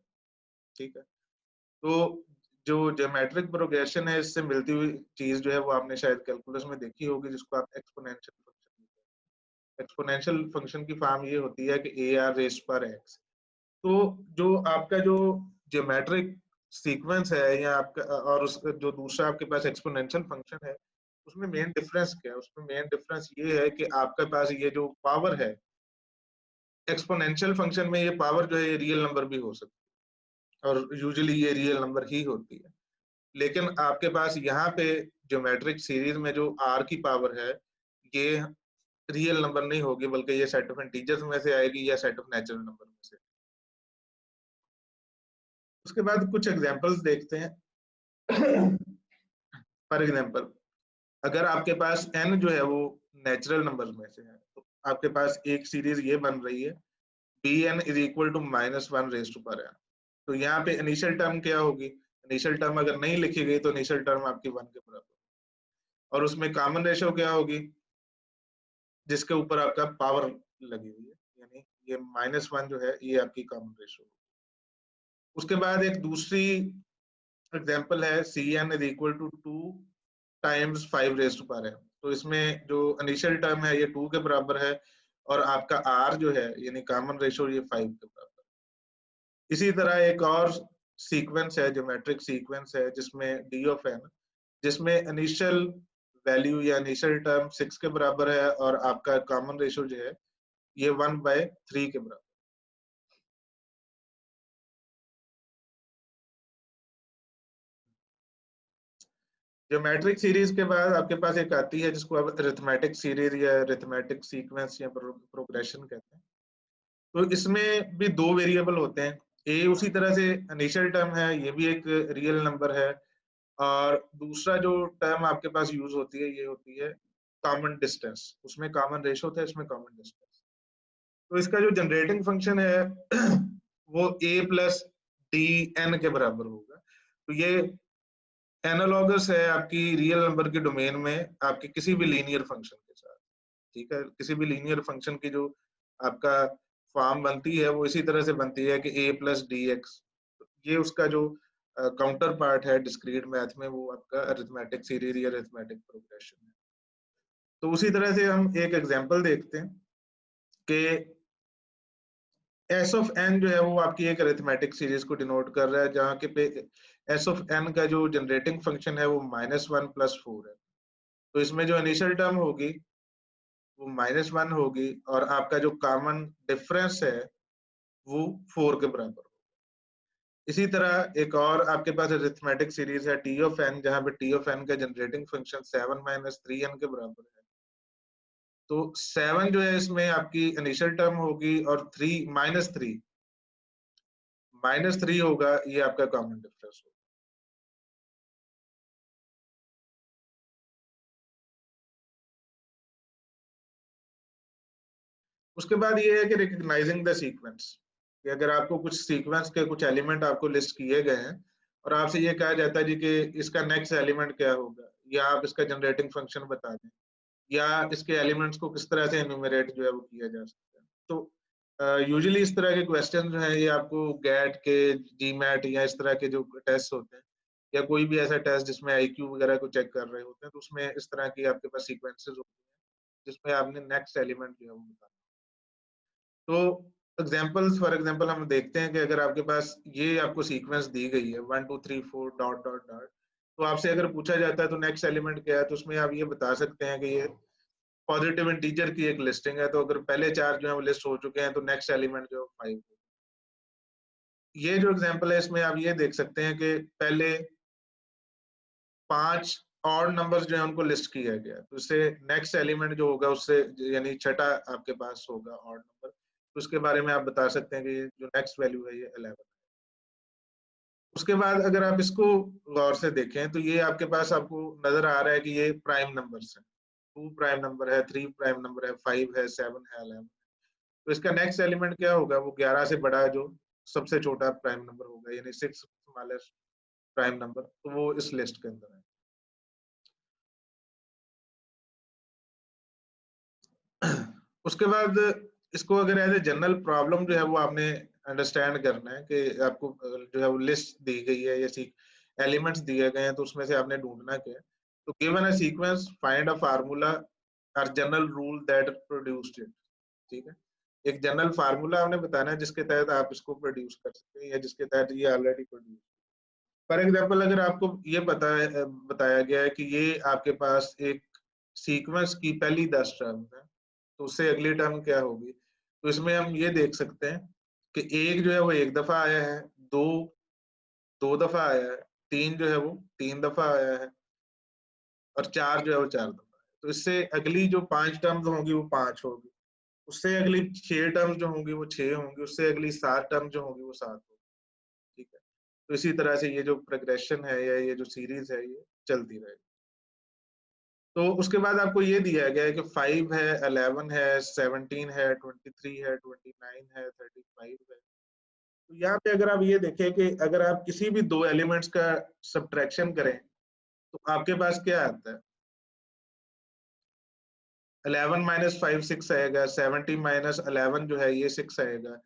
ठीक है, तो जो ज्योमेट्रिक प्रोग्रेशन है इससे मिलती हुई चीज जो है वो आपने शायद कैलकुलस में देखी होगी, जिसको आप एक्सपोनेंशियल फंक्शन। एक्सपोनेंशियल फंक्शन की फॉर्म ये होती है कि ए आर रेज पर एक्स। तो जो आपका जो ज्योमेट्रिक सीक्वेंस है या आपका, और उसका जो दूसरा आपके पास एक्सपोनेंशियल फंक्शन है, उसमें मेन डिफरेंस क्या है? उसमें मेन डिफरेंस ये है कि आपके पास ये जो पावर है, एक्सपोनेंशियल फंक्शन में ये पावर जो है ये रियल नंबर भी हो सकती है, और यूजुअली ये रियल नंबर ही होती है। लेकिन आपके पास यहाँ पे ज्योमेट्रिक सीरीज में जो आर की पावर है, ये रियल नंबर नहीं होगी, बल्कि ये सेट ऑफ इंटीजर्स में से आएगी या सेट ऑफ नेचुरल नंबर में से। उसके बाद कुछ एग्जांपल्स देखते हैं। फॉर एग्जांपल, अगर आपके पास n जो है वो नेचुरल नंबर में से है, तो आपके पास एक सीरीज ये बन रही है bn is equal to -1 raise to power n। तो यहाँ पे इनिशियल टर्म क्या होगी? इनिशियल टर्म अगर नहीं लिखी गई तो इनिशियल टर्म आपकी 1 के बराबर, और उसमें कॉमन रेशियो क्या होगी? जिसके ऊपर आपका पावर लगी हुई है, यानी ये -1 जो है ये आपकी कॉमन रेशियो। उसके बाद एक दूसरी एग्जांपल है cn is equal to 2 times 5 raise to power n। तो इसमें जो इनिशियल टर्म है ये 2 के बराबर है, और आपका r जो है यानी कॉमन रेशियो ये 5 के बराबर है। इसी तरह एक और सीक्वेंस है, ज्योमेट्रिक सीक्वेंस है, जिसमें d ऑफ n, जिसमें इनिशियल वैल्यू या इनिशियल टर्म 6 के बराबर है, और आपका कॉमन रेशियो जो है ये 1/3 के बराबर। ज्योमेट्रिक सीरीज के बाद आपके पास एक आती है जिसको आप अरिथमेटिक सीरीज या अरिथमेटिक सीक्वेंस या प्रोग्रेशन कहते हैं। तो इसमें भी दो वेरिएबल होते हैं। ए उसी तरह से इनिशियल टर्म है, ये भी एक रियल नंबर है, और दूसरा जो टर्म आपके पास यूज होती है ये होती है कॉमन डिस्टेंस। उसमें कॉमन रेशियो था, इसमें कॉमन डिस्टेंस। तो इसका जो जनरेटिंग फंक्शन है वो a प्लस डी एन के बराबर होगा। तो ये एनालॉगस है आपकी रियल नंबर के डोमेन में आपके किसी भी लीनियर फंक्शन के साथ। ठीक है, किसी भी लीनियर फंक्शन की जो आपका फॉर्म बनती है वो इसी तरह से बनती है कि a प्लस डी एक्स। ये उसका जो काउंटर पार्ट है डिस्क्रीट मैथ में, वो आपका अरिथमेटिक सीरीज या अरिथमेटिक प्रोग्रेशन है। तो उसी तरह से हम एक एग्जांपल देखते हैं कि एस ऑफ एन जो है वो आपकी एक अरिथमेटिक सीरीज को डिनोट कर रहा है, जहाँ के पे एस ऑफ एन का जो जनरेटिंग फंक्शन है वो -1 + 4 है। तो इसमें जो इनिशियल टर्म होगी वो -1 होगी, और आपका जो कॉमन डिफरेंस है वो 4 के बराबर होगा। इसी तरह एक और आपके पास अरिथमेटिक सीरीज है टी ऑफ एन, जहाँ पे टी ऑफ एन का जनरेटिंग फंक्शन 7 - 3n के बराबर है। तो 7 जो है इसमें आपकी इनिशियल टर्म होगी, और -3 होगा, ये आपका कॉमन डिफरेंस होगा। उसके बाद ये है कि रिकग्नाइजिंग द सीक्वेंस, कि अगर आपको कुछ सीक्वेंस के कुछ एलिमेंट आपको लिस्ट किए गए हैं, और आपसे ये कहा जाता है जी कि इसका नेक्स्ट एलिमेंट क्या होगा, या आप इसका जनरेटिंग फंक्शन बता दें, या इसके एलिमेंट्स को किस तरह से एन्यूमरेट जो है वो किया जा सकता है। तो यूजुअली इस तरह के क्वेश्चन जो है ये आपको गैट के, जीमैट या इस तरह के जो टेस्ट होते हैं, या कोई भी ऐसा टेस्ट जिसमें आईक्यू वगैरह को चेक कर रहे होते हैं, तो उसमें इस तरह की आपके पास सीक्वेंसेस होती हैं जिसमें आपने नेक्स्ट एलिमेंट जो है वो बताना। तो फॉर एग्जांपल हम देखते हैं कि अगर आपके पास ये आपको सीक्वेंस दी गई है 1 2 3 4 डॉट डॉट डॉट, तो आपसे अगर पूछा जाता है तो नेक्स्ट एलिमेंट क्या है, तो उसमें आप ये बता सकते हैं कि ये पॉजिटिव इंटीजर की एक लिस्टिंग है। तो अगर पहले 4 जो है वो लिस्ट हो चुके हैं, तो नेक्स्ट एलिमेंट जो 5। ये जो एग्जांपल है इसमें आप ये देख सकते हैं कि पहले 5 ऑड नंबर्स जो है उनको लिस्ट किया गया, तो इससे नेक्स्ट एलिमेंट जो होगा उससे यानी छठा आपके पास होगा ऑड नंबर, तो उसके बारे में आप बता सकते हैं कि जो नेक्स्ट वैल्यू है ये 11। उसके बाद अगर आप इसको गौर से देखें तो ये आपके पास आपको नजर आ रहा है कि ये प्राइम नंबर्स है, 2 प्राइम नंबर है, 3 प्राइम नंबर है, 5 है, 7 है, 11। तो इसका नेक्स्ट एलिमेंट क्या होगा, वो 11 से बड़ा जो सबसे छोटा प्राइम नंबर होगा, यानी 6 स्मॉलेस्ट प्राइम नंबर, तो वो इस लिस्ट के अंदर है। उसके बाद इसको अगर एज ए जनरल प्रॉब्लम जो है वो आपने अंडरस्टैंड करना है कि आपको जो है वो लिस्ट दी गई है या एलिमेंट्स दिए गए हैं, तो उसमें से आपने ढूंढना क्या है। तो given a sequence find a formula और general rule that produced it. ठीक है, एक जनरल फार्मूला आपने बताना है जिसके तहत आप इसको प्रोड्यूस कर सकते हैं या जिसके तहत ये ऑलरेडी प्रोड्यूस। फॉर एग्जाम्पल अगर आपको ये बताया गया है कि ये आपके पास एक सीक्वेंस की पहली 10 टर्म है, तो उससे अगली टर्म क्या होगी, तो इसमें हम ये देख सकते हैं कि एक जो है वो एक दफा आया है, दो 2 दफा आया है, 3 जो है वो 3 दफा आया है, और 4 जो है वो 4 दफा है। तो इससे अगली जो 5 टर्म्स होंगी वो 5 होगी, उससे अगली 6 टर्म्स जो होंगी वो 6 होंगी, उससे अगली 7 टर्म्स जो होंगी वो 7 होगी। ठीक है, तो इसी तरह से ये जो प्रोग्रेशन है या ये जो सीरीज है ये चलती रहेगी। तो उसके बाद आपको ये दिया गया है कि 5 है, 11 है, 17 है, 23 है, 29 है, 35 है। तो यहाँ पे अगर आप ये देखें कि अगर आप किसी भी दो एलिमेंट्स का सब्ट्रैक्शन करें तो आपके पास क्या आता है, 11 माइनस 5 6 आएगा, 70 माइनस 11 जो है ये 6 आएगा,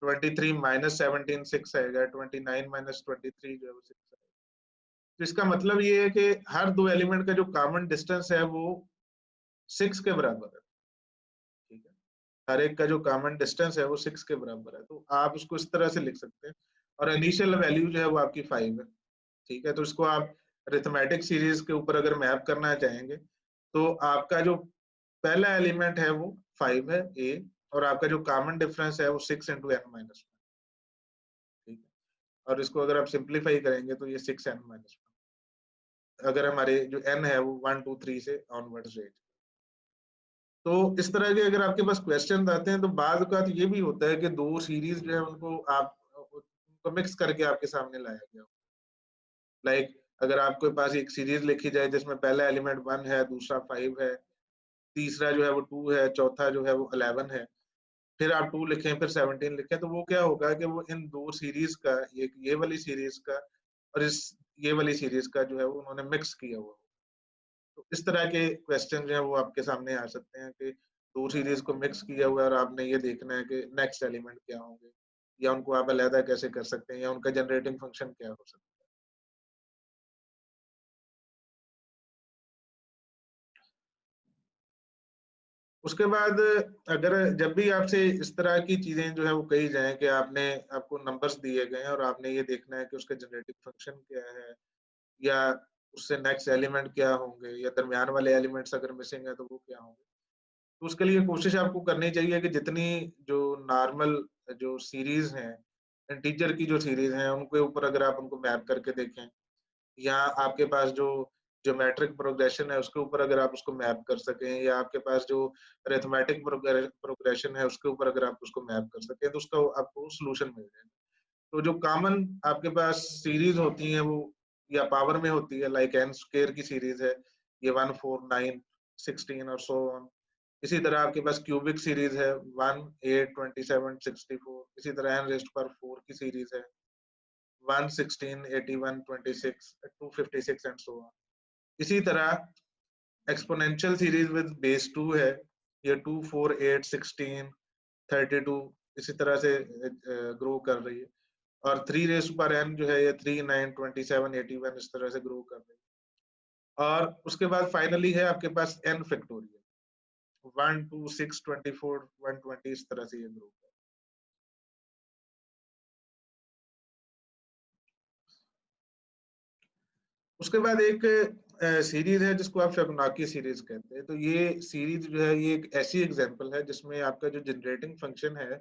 23 माइनस 17 6 आएगा, 29 माइनस 23 जो है वो 6 आएगा। तो इसका मतलब ये है कि हर दो एलिमेंट का जो कॉमन डिस्टेंस है वो 6 के बराबर है। ठीक है, हर एक का जो कॉमन डिस्टेंस है वो 6 के बराबर है, तो आप उसको इस तरह से लिख सकते हैं। और इनिशियल वैल्यू जो है वो आपकी 5 है। ठीक है, तो इसको आप अरिथमेटिक सीरीज के ऊपर अगर मैप करना चाहेंगे तो आपका जो पहला एलिमेंट है वो 5 है ए, और आपका जो कॉमन डिफरेंस है वो 6 इंटू एन माइनस। ठीक है, और इसको अगर आप सिंप्लीफाई करेंगे तो ये 6n-1, अगर हमारे जो n है वो 1 2 3 से ऑनवर्ड्स रहेगी। तो इस तरह के अगर आपके पास क्वेश्चन आते हैं तो बाद का तो ये भी होता है कि दो सीरीज जो है उनको आप उनको मिक्स करके आपके सामने लाया गया। लाइक अगर आपके पास एक सीरीज लिखी जाए जिसमें पहला एलिमेंट 1 है, दूसरा 5 है, तीसरा जो है वो 2 है, चौथा जो है वो 11 है, फिर आप 2 लिखें, फिर 17 लिखें, तो वो क्या होगा कि वो इन दो सीरीज का, एक ये वाली सीरीज का और इस ये वाली सीरीज का जो है वो उन्होंने मिक्स किया हुआ। तो इस तरह के क्वेश्चन जो है वो आपके सामने आ सकते हैं कि दो सीरीज को मिक्स किया हुआ है और आपने ये देखना है कि नेक्स्ट एलिमेंट क्या होंगे, या उनको आप अलग कैसे कर सकते हैं, या उनका जनरेटिंग फंक्शन क्या हो सकता है। उसके बाद अगर जब भी आपसे इस तरह की चीजें जो है वो कही जाए कि आपको नंबर्स दिए गए हैं और आपने ये देखना है कि उसका जनरेटिंग फंक्शन क्या है, या उससे नेक्स्ट एलिमेंट क्या होंगे, या दरमियान वाले एलिमेंट्स अगर मिसिंग है तो वो क्या होंगे, तो उसके लिए कोशिश आपको करनी चाहिए कि जितनी जो नॉर्मल जो सीरीज हैं, इंटीजर की जो सीरीज हैं, उनके ऊपर अगर आप उनको मैप करके देखें, या आपके पास जो ज्योमेट्रिक प्रोग्रेशन है उसके ऊपर अगर आप उसको मैप कर सकें, या आपके पास जो अरिथमेटिक प्रोग्रेशन है उसके ऊपर अगर आप उसको मैप कर सकें, तो उसका आपको सोल्यूशन मिल जाएगा। तो जो कॉमन आपके पास सीरीज होती है वो या पावर में होती है, लाइक एन स्क्वायर की सीरीज है, ये 1 4 9 16 और सो ऑन। इसी तरह आपके पास क्यूबिक सीरीज है 1 8 27 64। इसी तरह एन रेज्ड पावर 4 की सीरीज है 1 16 81 26 256 एंड सो ऑन। इसी तरह एक्सपोनेंशियल सीरीज विद बेस 2 है, ये 2 4 8 16 32 इसी तरह से ग्रो कर रही है। और 3 रेज पर एन जो है ये 3 9 27 81 इस तरह से ग्रो कर रही है। और उसके बाद फाइनली है आपके पास एन फैक्टोरियल 1 2 6 24 120 इस तरह से ये ग्रो कर। उसके बाद एक सीरीज है जिसको आप फिबोनाची सीरीज कहते हैं। तो ये सीरीज जो है ये एक ऐसी एग्जांपल है जिसमें आपका जो जनरेटिंग फंक्शन है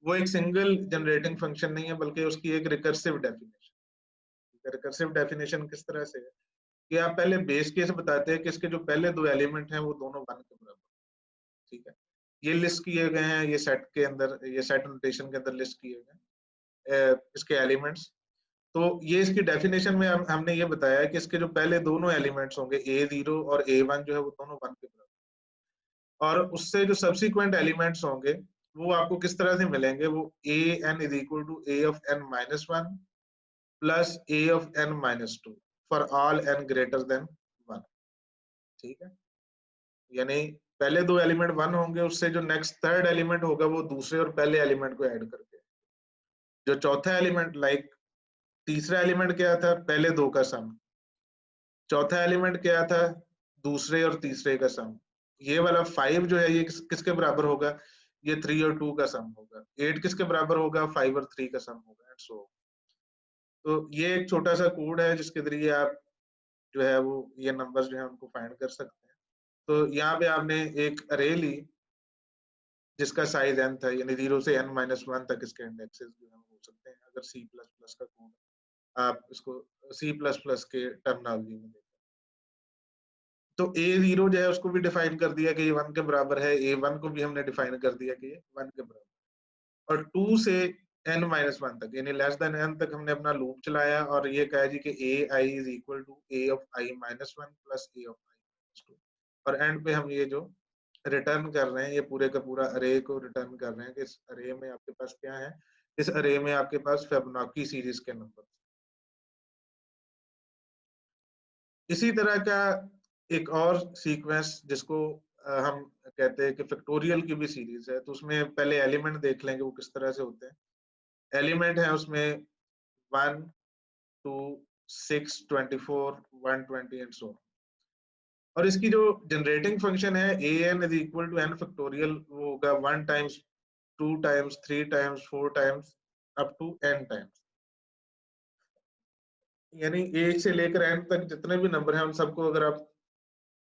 वो एक सिंगल जनरेटिंग फंक्शन नहीं है, बल्कि उसकी एक रिकर्सिव डेफिनेशन। रिकर्सिव डेफिनेशन किस तरह से है कि आप पहले बेस केस बताते हैं कि इसके जो पहले 2 एलिमेंट हैं वो दोनों 1 के बराबर, ठीक है। ये लिस्ट किए गए हैं, ये सेट के अंदर, ये सेट नोटेशन के अंदर लिस्ट किए गए इसके एलिमेंट्स। तो ये इसकी डेफिनेशन में हमने ये बताया है कि इसके जो पहले दोनों एलिमेंट्स होंगे A0 और A1 जो है वो दोनों 1 के बराबर, और उससे जो सब्सिक्वेंट एलिमेंट्स होंगे वो आपको किस तरह से मिलेंगे, वो an is equal to a of n minus 1 plus a of n minus 2 for all n greater than 1, ठीक है। यानी पहले 2 एलिमेंट 1 होंगे, उससे जो नेक्स्ट थर्ड एलिमेंट होगा वो दूसरे और पहले एलिमेंट को ऐड करके, जो चौथा एलिमेंट लाइक तीसरा एलिमेंट क्या था, पहले 2 का सम, चौथा एलिमेंट क्या था, दूसरे और तीसरे का सम। ये वाला 5 जो है ये किसके बराबर होगा, ये 3 और 2 का सम होगा। 8 किसके बराबर होगा, 5 और 3 का सम होगा, एंड सो। तो ये एक छोटा सा कोड है जिसके जरिए आप जो है वो ये नंबर्स जो है उनको फाइंड कर सकते हैं। तो यहाँ पे आपने एक अरे ली जिसका साइज n था, यानी 0 से n-1 तक इसके इंडेक्सेस जो है हो सकते हैं, अगर C++ का कोड आप इसको C++ के टर्मिनोलॉजी में देखें। तो A0 जो है उसको भी डिफाइन कर दिया कि ये 1 के बराबर है, A1 को भी हमने डिफाइन कर दिया कि ये 1 के बराबर, और 2 से n-1 तक यानी लेस देन n तक हमने अपना लूप चलाया और ये कहा जी कि ai is equal to a of i-1 plus a of i-2, और एंड पे हम ये जो रिटर्न कर रहे हैं ये पूरे का पूरा अरे को रिटर्न कर रहे हैं कि इस अरे में आपके पास क्या है, इस अरे में आपके पास फिबोनाची सीरीज के नंबर। इसी तरह का एक और सीक्वेंस जिसको हम कहते हैं कि फैक्टोरियल की भी सीरीज है, तो उसमें पहले एलिमेंट देख लेंगे वो किस तरह से होते हैं। एलिमेंट है उसमें 1, 2, 6, 24, 120 एंड सो। और इसकी जो जनरेटिंग फंक्शन है an is equal to n factorial, वो होगा 1 times 2 times 3 times 4 times up to n times, यानी 1 से लेकर n तक जितने भी नंबर हैं उन सबको अगर आप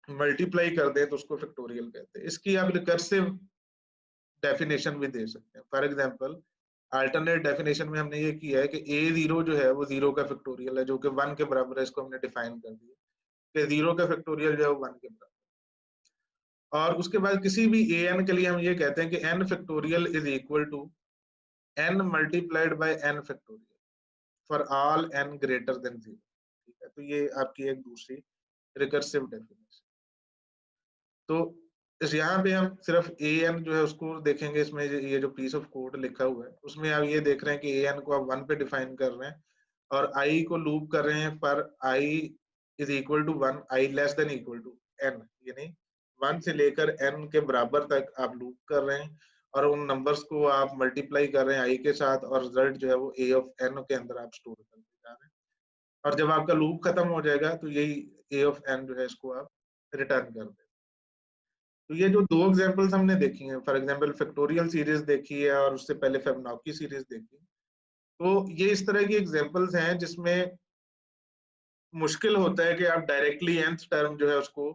मल्टीप्लाई कर दें तो उसको फैक्टोरियल कहते हैं। इसकी आप रिकर्सिव डेफिनेशन भी दे सकते हैं। फॉर एग्जांपल अल्टरनेट डेफिनेशन में हमने ये किया है कि A0 जो है वो 0 का फैक्टोरियल है जो कि 1 के बराबर है, इसको हमने डिफाइन कर दिया कि 0 का फैक्टोरियल जो है वो 1 के बराबर। और उसके बाद किसी भी an के लिए हम ये कहते हैं कि n factorial is equal to n multiplied by n factorial for all n greater than 0, ठीक है। तो ये आपकी एक दूसरी रिकर्सिव डेफिनेशन। तो इस यहाँ पे हम सिर्फ an जो है उसको देखेंगे, इसमें ये जो पीस ऑफ कोड लिखा हुआ है उसमें आप ये देख रहे हैं कि an को आप 1 पे डिफाइन कर रहे हैं और i को लूप कर रहे हैं पर i is equal to 1, i less than equal to n, यानी 1 से लेकर n के बराबर तक आप लूप कर रहे हैं और उन नंबर्स को आप मल्टीप्लाई कर रहे हैं i के साथ और रिजल्ट जो है वो a ऑफ n के अंदर आप स्टोर करते जा रहे हैं, और जब आपका लूप खत्म हो जाएगा तो यही a ऑफ n जो है इसको आप रिटर्न कर दें। तो ये जो 2 एग्जांपल्स हमने देखी हैं, फॉर एग्जांपल फैक्टोरियल सीरीज देखी है और उससे पहले फिबोनाची सीरीज देखी, तो ये इस तरह की एग्जांपल्स हैं जिसमें मुश्किल होता है कि आप डायरेक्टली nth टर्म जो है उसको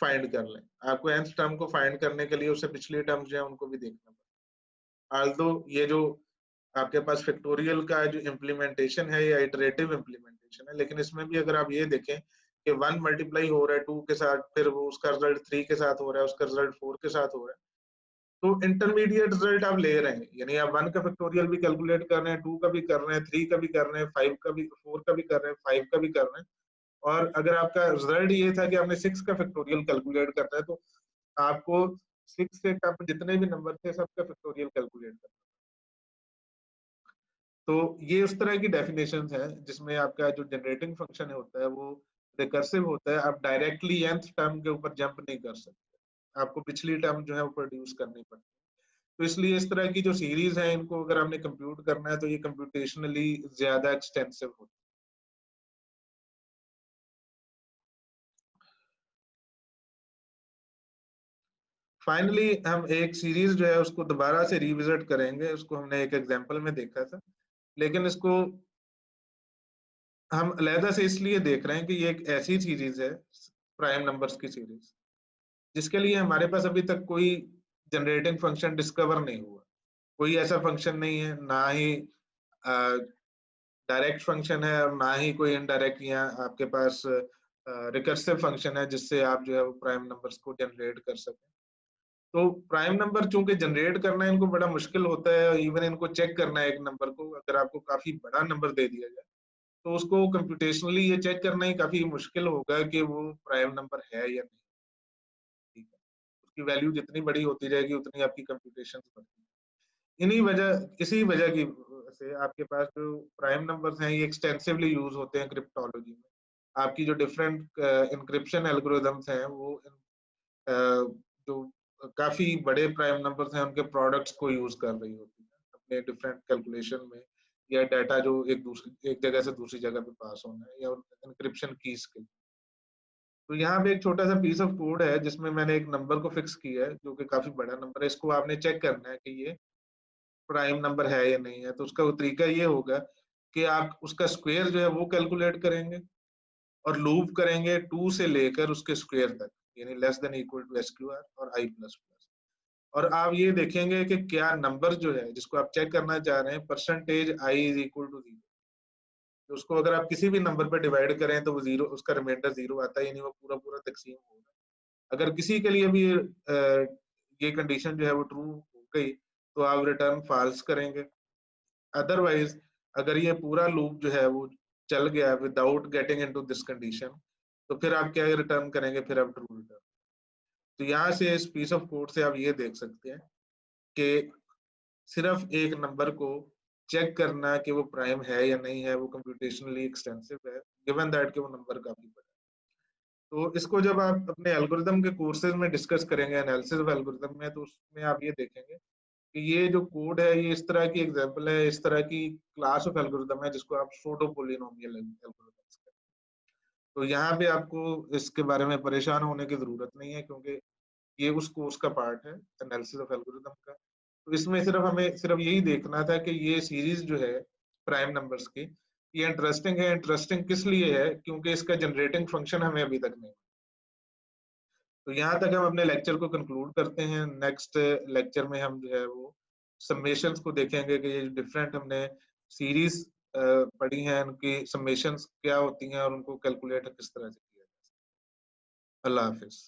फाइंड कर लें। आपको nth टर्म को फाइंड करने के लिए उससे पिछली टर्म्स जो है उनको भी देखना पड़ता है। आल्दो ये जो आपके पास फैक्टोरियल का जो इम्प्लीमेंटेशन है ये इटरेटिव इम्प्लीमेंटेशन है, लेकिन इसमें भी अगर आप ये देखें कि 1 मल्टीप्लाई हो रहा है 2 के साथ, फिर वो उसका रिजल्ट 3 के साथ हो रहा है, उसका रिजल्ट 4 के साथ हो रहा है, तो इंटरमीडिएट रिजल्ट आप ले रहे हैं, यानी आप 1 का फैक्टोरियल भी कैलकुलेट कर रहे हैं, 2 का भी कर रहे हैं, 3 का भी कर रहे हैं, 5 का भी, 4 का भी कर रहे हैं, 5 का भी कर रहे हैं, और अगर आपका रिजल्ट ये था कि आपने 6 का फैक्टोरियल कैलकुलेट करना है तो आपको 6 से कम जितने भी नंबर थे सबका फैक्टोरियल कैलकुलेट करना। तो ये उस तरह की डेफिनेशंस हैं जिसमें आपका जो जनरेटिंग फंक्शन होता है वो रिकर्सिव होता है। आप डायरेक्टली nth टर्म के ऊपर जंप नहीं कर सकते, आपको पिछली टर्म जो है वो प्रोड्यूस करनी पड़ती है। तो इसलिए इस तरह की जो सीरीज है इनको अगर आपने कंप्यूट करना है तो ये कंप्यूटेशनली ज्यादा एक्सटेंसिव होता है। फाइनली हम एक सीरीज जो है उसको दोबारा से रिविजिट करेंगे, उसको हमने एक एग्जांपल में देखा था, लेकिन इसको हम अलहदा से इसलिए देख रहे हैं कि ये एक ऐसी सीरीज है, प्राइम नंबर्स की सीरीज, जिसके लिए हमारे पास अभी तक कोई जनरेटिंग फंक्शन डिस्कवर नहीं हुआ। कोई ऐसा फंक्शन नहीं है, ना ही डायरेक्ट फंक्शन है और ना ही कोई इनडायरेक्ट, या आपके पास रिकर्सिव फंक्शन है जिससे आप जो है वो प्राइम नंबर्स को जनरेट कर सकें। तो प्राइम नंबर चूंकि जनरेट करना इनको बड़ा मुश्किल होता है, इवन इनको चेक करना है एक नंबर को, अगर आपको काफी बड़ा नंबर दे दिया जाए तो उसको कंप्यूटेशनली ये चेक करना ही काफी मुश्किल होगा कि वो प्राइम नंबर है या नहीं। ठीक है, उसकी वैल्यू जितनी बड़ी होती जाएगी उतनी आपकी कंप्यूटेशन बढ़ती है। इसी वजह की से आपके पास जो प्राइम नंबर्स हैं ये एक्सटेंसिवली यूज होते हैं क्रिप्टोलॉजी में। आपकी जो डिफरेंट इंक्रिप्शन एल्गोरिदम्स हैं वो जो काफी बड़े प्राइम नंबर्स हैं उनके प्रोडक्ट्स को यूज कर रही होती है अपने डिफरेंट कैलकुलेशन में, या डाटा जो एक जगह से दूसरी जगह पे पास होना है, या इंक्रिप्शन कीज के लिए। तो यहाँ पे एक छोटा सा पीस ऑफ कोड है जिसमें मैंने एक नंबर को फिक्स किया है जो कि काफी बड़ा नंबर है। इसको आपने चेक करना है कि ये प्राइम नंबर है या नहीं है। तो उसका तरीका ये होगा कि आप उसका स्क्वायर जो है वो कैलकुलेट करेंगे और लूप करेंगे 2 से लेकर उसके स्क्वायर तक, यानी less than equal to SQR और i प्लस प्लस। और आप ये देखेंगे कि क्या नंबर जो है जिसको आप चेक करना चाह रहे हैं percentage i is equal to 0। तो उसको अगर आप किसी भी नंबर पर डिवाइड करें तो वो जीरो, उसका रिमाइंडर 0 आता है, यानी वो पूरा पूरा तकसीम होगा। अगर किसी के लिए भी ये कंडीशन जो है वो ट्रू हो गई तो आप रिटर्न फॉल्स करेंगे। अदरवाइज अगर ये पूरा लूप जो है वो चल गया without getting into this condition तो फिर आप क्या रिटर्न करेंगे, फिर आप ट्रू रिटर्न। तो यहाँ से इस पीस ऑफ कोड से आप ये देख सकते हैं कि सिर्फ एक नंबर को चेक करना कि वो प्राइम है या नहीं है वो कंप्यूटेशनली एक्सटेंसिव है, गिवन दैट कि वो नंबर काफी बड़ा है। तो इसको जब आप अपने एल्गोरिदम के कोर्सेज में डिस्कस करेंगे एनालिसिस ऑफ एल्गोरिदम में, तो उसमें आप ये देखेंगे कि ये जो कोड है ये इस तरह की एग्जांपल है, इस तरह की क्लास ऑफ एल्गोरिदम है जिसको आप सूडो पोलिनोमियल एल्गोरिदम्स कहते हैं। तो यहाँ पे आपको इसके बारे में परेशान होने की जरूरत नहीं है क्योंकि ये उस कोर्स का पार्ट है एनालिसिस ऑफ एल्गोरिदम का। तो इसमें सिर्फ हमें सिर्फ यही देखना था कि ये सीरीज जो है प्राइम नंबर्स की ये इंटरेस्टिंग है। इंटरेस्टिंग किस लिए है? क्योंकि इसका जनरेटिंग फंक्शन हमें अभी तक नहीं। तो यहाँ तक हम अपने लेक्चर को कंक्लूड करते हैं। नेक्स्ट लेक्चर में हम जो है वो समेशंस को देखेंगे कि ये डिफरेंट हमने सीरीज पढ़ी हैं उनकी समेशंस क्या होती हैं और उनको कैलकुलेट किस तरह से किया जाए। अल्लाह हाफिज।